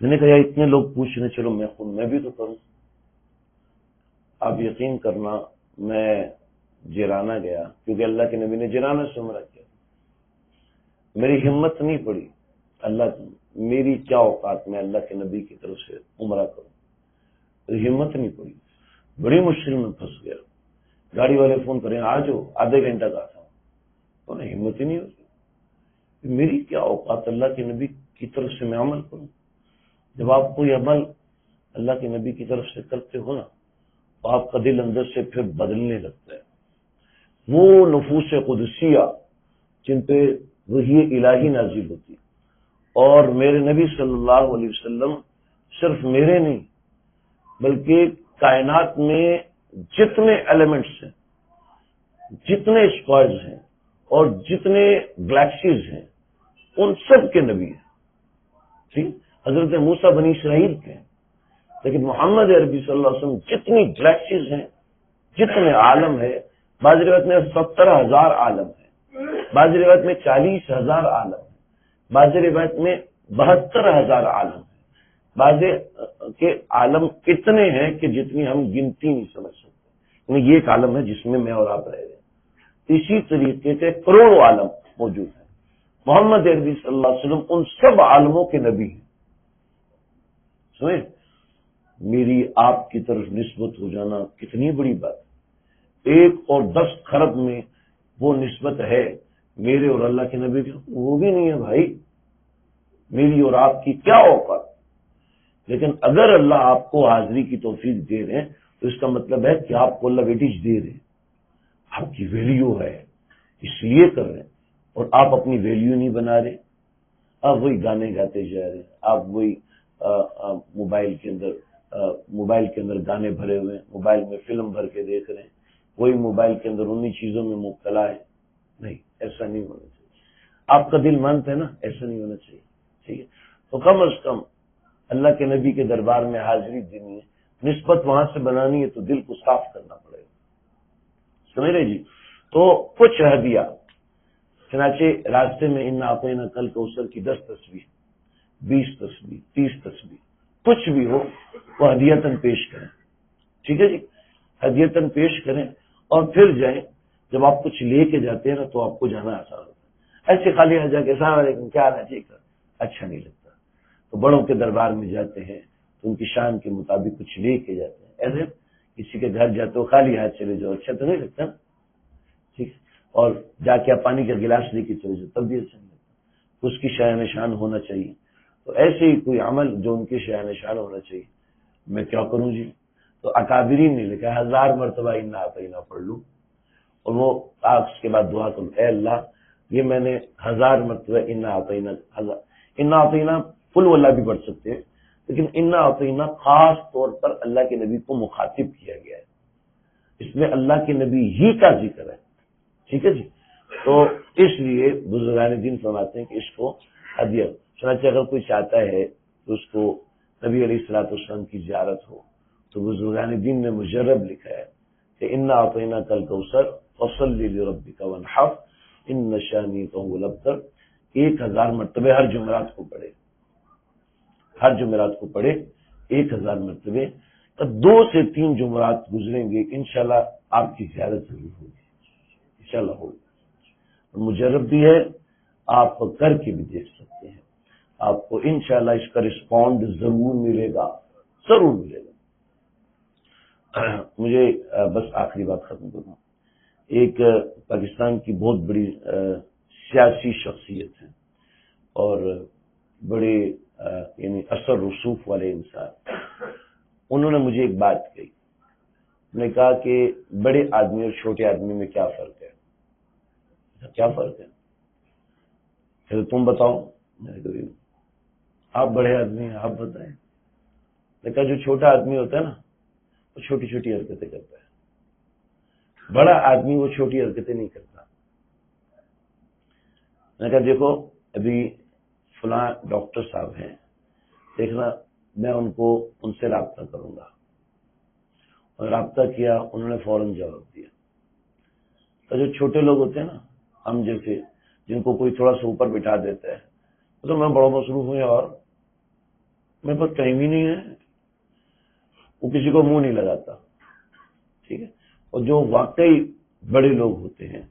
میں نے کہا یار اتنے لوگ پوچھ رہے، چلو میں بھی تو کروں۔ آپ یقین کرنا، میں جیرانہ گیا، کیونکہ اللہ کے نبی نے جیرانہ سے عمرہ کیا، میری ہمت نہیں پڑی، میری کیا اوقات میں اللہ کے نبی کی طرف سے عمرہ کروں، ہمت نہیں پڑی، بڑی مشکل میں پھنس گیا۔ گاڑی والے فون کریں آ جاؤ، آدھے گھنٹہ کا تھا، انہیں ہمت ہی نہیں ہوتی، میری کیا اوقات اللہ کے نبی کی طرف سے میں عمل کروں۔ جب آپ کوئی عمل اللہ کے نبی کی طرف سے کرتے ہو نا، تو آپ کا دل اندر سے پھر بدلنے لگتا ہے۔ وہ نفوس قدسیہ جن پہ وحی الہی نازل ہوتی، اور میرے نبی صلی اللہ علیہ وسلم صرف میرے نہیں بلکہ کائنات میں جتنے ایلیمنٹس ہیں، جتنے اسکوائرز ہیں اور جتنے گلیکسیز ہیں، ان سب کے نبی ہیں۔ ٹھیک، حضرت موسیٰ بنی اسرائیل کے ہیں، لیکن محمد عربی صلی اللہ علیہ وسلم جتنی گلیکسیز ہیں، جتنے عالم ہے، بعض روایت میں 70,000 عالم ہے، بعض روایت میں 40,000 عالم ہے، بعض روایت میں 72,000 عالم ہے، بعض کے عالم اتنے ہیں کہ جتنی ہم گنتی نہیں سمجھ سکتے۔ یہ ایک عالم ہے جس میں میں اور آپ رہ رہے ہیں، اسی طریقے سے کروڑوں عالم موجود ہیں۔ محمد عربی صلی اللہ علیہ وسلم ان سب عالموں کے نبی ہیں۔ سنیں، میری آپ کی طرف نسبت ہو جانا کتنی بڑی بات ہے۔ 1 اور 10 خرب میں وہ نسبت ہے میرے اور اللہ کے نبی کی، وہ بھی نہیں ہے بھائی، میری اور آپ کی کیا اوقات۔ لیکن اگر اللہ آپ کو حاضری کی توفیق دے رہے ہیں تو اس کا مطلب ہے کہ آپ کو اللہ ویٹیج دے رہے ہیں، آپ کی ویلیو ہے، اس لیے کر رہے ہیں، اور آپ اپنی ویلیو نہیں بنا رہے۔ آپ وہی گانے گاتے جا رہے ہیں، آپ وہی موبائل کے اندر گانے بھرے ہوئے ہیں، موبائل میں فلم بھر کے دیکھ رہے ہیں، وہی موبائل کے اندر انہی چیزوں میں مبتلا ہے۔ نہیں، ایسا نہیں ہونا چاہیے۔ آپ کا دل مانتا ہے نا، ایسا نہیں ہونا چاہیے۔ ٹھیک ہے، تو کم از کم اللہ کے نبی کے دربار میں حاضری دینی ہے، نسبت وہاں سے بنانی ہے تو دل کو صاف کرنا پڑے گا۔ سمجھ رہے جی؟ تو کچھ ہدیہ، چنانچہ راستے میں ان اعطینا کل کوثر کی 10 تسبیح، 20 تسبیح، 30 تسبیح، کچھ بھی ہو وہ ہدیتاً پیش کریں۔ ٹھیک ہے جی، ہدیتاً پیش کریں اور پھر جائیں۔ جب آپ کچھ لے کے جاتے ہیں نا تو آپ کو جانا آسان ہوتا ہے۔ ایسے خالی آ جا کے السلام علیکم کیا حال ہے، ٹھیک ہے، اچھا نہیں لگتا۔ تو بڑوں کے دربار میں جاتے ہیں تو ان کی شان کے مطابق کچھ لے کے جاتے ہیں۔ ایسے کسی کے گھر جاتے ہو خالی ہاتھ چلے جاؤ، اچھا تو نہیں لگتا نا، ٹھیک، اور جا کے آپ پانی کا گلاس لے کے چلے جاؤ تب بھی اچھا نہیں لگتا۔ اس کی شان شان ہونا چاہیے۔ تو ایسے ہی کوئی عمل جو ان کی شان شان ہونا چاہیے۔ میں کیا کروں جی؟ تو اکابرین نے لکھا 1000 مرتبہ انا اعطینا پڑھ لوں، اور وہ اس کے بعد دعا کروں، اے اللہ یہ میں نے 1000 مرتبہ انا اعطینا فل واللہ بھی پڑھ سکتے ہیں، لیکن انا اعطینا خاص طور پر اللہ کے نبی کو مخاطب کیا گیا ہے، اس میں اللہ کے نبی ہی کا ذکر ہے۔ ٹھیک ہے جی، تو اس لیے بزرگان دین فرماتے ہیں کہ اس کو ہدیہ، چنانچہ اگر کوئی چاہتا ہے کہ اس کو نبی علیہ الصلوۃ والسلام کی زیارت ہو تو بزرگان دین نے مجرب لکھا ہے کہ انا اعطیناک الکوثر فصلی لربک وانحر ان شانئک هو الابتر، 1000 مرتبہ ہر جمعرات کو پڑھے، ہر جمعرات کو پڑھے 1000 مرتبہ، تو 2 سے 3 جمعرات گزریں گے، انشاءاللہ آپ کی زیارت ضرور ہوگی، انشاءاللہ ہوگی۔ مجرب بھی ہے، آپ کر کے بھی دیکھ سکتے ہیں، آپ کو انشاءاللہ اس کا رسپونڈ ضرور ملے گا، ضرور ملے گا۔ مجھے بس آخری بات ختم کروں، ایک پاکستان کی بہت بڑی سیاسی شخصیت ہے اور بڑے یعنی اثر رسوخ والے انسان، انہوں نے مجھے ایک بات کہی، انہوں نے کہا کہ بڑے آدمی اور چھوٹے آدمی میں کیا فرق ہے؟ کیا فرق ہے؟ پھر تم بتاؤ۔ آپ بڑے آدمی ہیں، آپ بتائیں. لیکن جو چھوٹا آدمی ہوتا ہے نا وہ چھوٹی چھوٹی حرکتیں کرتا ہے، بڑا آدمی وہ چھوٹی حرکتیں نہیں کرتا. میں نے کہا دیکھو ابھی فلاں ڈاکٹر صاحب ہیں، دیکھنا میں ان سے رابطہ کروں گا. اور رابطہ کیا، انہوں نے فوراً جواب دیا. تو جو چھوٹے لوگ ہوتے ہیں نا، ہم جیسے جن کو کوئی تھوڑا سا اوپر بٹھا دیتا ہے تو میں بڑا مصروف ہوں اور میرے پاس ٹائم ہی نہیں ہے، وہ کسی کو منہ نہیں لگاتا. ٹھیک ہے. اور جو واقعی بڑے لوگ ہوتے ہیں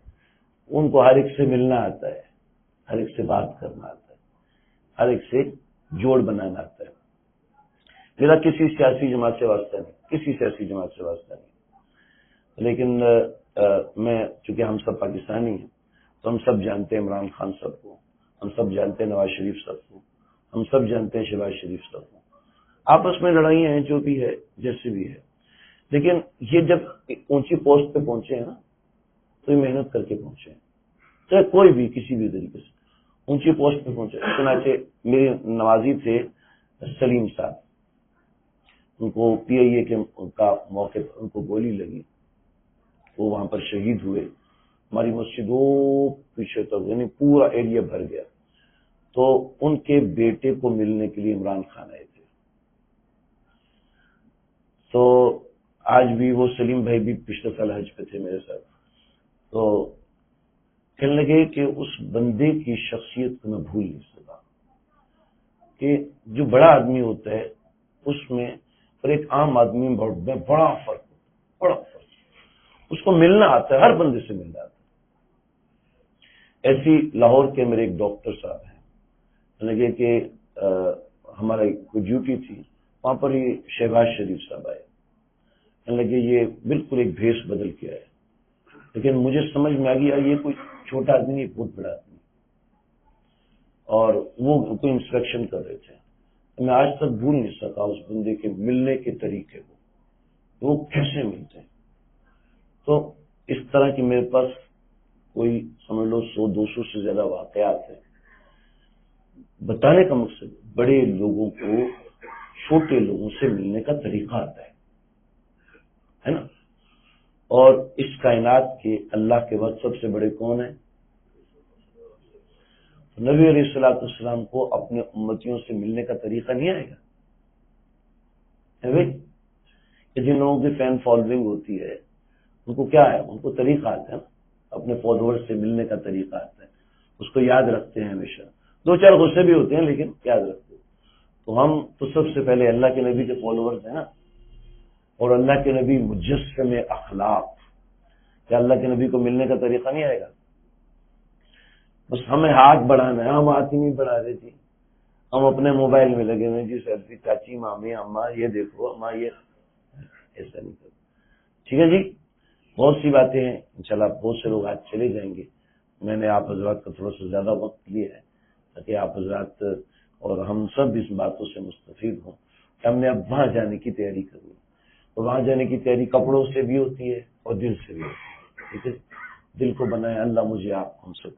ان کو ہر ایک سے ملنا آتا ہے، ہر ایک سے بات کرنا آتا ہے، ہر ایک سے جوڑ بنانا آتا ہے. میرا کسی سیاسی جماعت سے واسطہ نہیں، کسی سیاسی جماعت سے واسطہ نہیں. لیکن میں چونکہ ہم سب پاکستانی ہیں تو ہم سب جانتے ہیں عمران خان صاحب کو، ہم سب جانتے ہیں نواز شریف صاحب کو، ہم سب جانتے ہیں شہباز شریف صاحب کو. آپس میں لڑائیاں ہیں جو بھی ہے جیسے بھی ہے، لیکن یہ جب اونچی پوسٹ پہ پہنچے ہیں نا تو یہ محنت کر کے پہنچے ہیں. چاہے کوئی بھی کسی بھی طریقے سے اونچی پوسٹ پہ پہنچے. چنانچہ میرے نوازی تھے سلیم صاحب، ان کو PIA کا موقع پر ان کو گولی لگی، وہ وہاں پر شہید ہوئے. ہماری مسجد وہ پیچھے تک یعنی پورا ایریا بھر گیا. تو ان کے بیٹے کو ملنے کے لیے عمران خان آئے تھے. تو آج بھی وہ سلیم بھائی بھی پچھلے سال حج پہ تھے میرے ساتھ. تو کہنے لگے کہ اس بندے کی شخصیت کو میں بھول نہیں سکتا کہ جو بڑا آدمی ہوتا ہے اس میں اور ایک عام آدمی میں بڑا فرق ہوتا ہے. اس کو ملنا آتا ہے، ہر بندے سے ملنا آتا ہے. ایسی لاہور کے میرے ایک ڈاکٹر صاحب ہیں، لگے کہ ہمارا کوئی ڈیوٹی تھی وہاں پر ہی شہباز شریف صاحب آئے. لگے یہ بالکل ایک بھیس بدل کے آئے، لیکن مجھے سمجھ میں آ گیا یہ کوئی چھوٹا آدمی نہیں، بہت بڑا آدمی. اور وہ کوئی انسپیکشن کر رہے تھے. میں آج تک بھول نہیں سکا اس بندے کے ملنے کے طریقے کو، وہ کیسے ملتے ہیں. تو اس طرح کی میرے پاس کوئی سمجھ لو 100-200 سے زیادہ واقعات ہیں. بتانے کا مقصد بڑے لوگوں کو چھوٹے لوگوں سے ملنے کا طریقہ آتا ہے نا. اور اس کائنات کے اللہ کے بعد سب سے بڑے کون ہیں؟ نبی علیہ الصلوۃ والسلام کو اپنے امتیوں سے ملنے کا طریقہ نہیں آئے گا. کہ جن لوگوں کی فین فالوئنگ ہوتی ہے ان کو کیا ہے، ان کو طریقہ آتا ہے نا، اپنے فالوور سے ملنے کا طریقہ آتا ہے، اس کو یاد رکھتے ہیں. ہمیشہ 2-4 غصے بھی ہوتے ہیں لیکن یاد رکھتے ہیں. تو ہم تو سب سے پہلے اللہ کے نبی کے فالوورز ہیں نا. اور اللہ کے نبی مجسم اخلاق، کیا اللہ کے نبی کو ملنے کا طریقہ نہیں آئے گا؟ بس ہمیں ہاتھ بڑھانا ہے، ہم ہاتھ ہی نہیں بڑھا رہے تھے، ہم اپنے موبائل میں لگے ہوئے جی سیلفی، چاچی، مامی، اماں یہ دیکھو، اماں یہ، ایسا نہیں کرتے. ٹھیک ہے جی، بہت سی باتیں ہیں، انشاءاللہ بہت سے لوگ آج چلے جائیں گے. میں نے آپ حضرات کا تھوڑا سا زیادہ وقت لیا ہے تاکہ آپ حضرات اور ہم سب اس باتوں سے مستفید ہوں کہ ہم نے اب وہاں جانے کی تیاری کرنی. اور وہاں جانے کی تیاری کپڑوں سے بھی ہوتی ہے اور دل سے بھی ہوتی ہے. ٹھیک ہے، دل کو بنائے اللہ، مجھے آپ ہم سب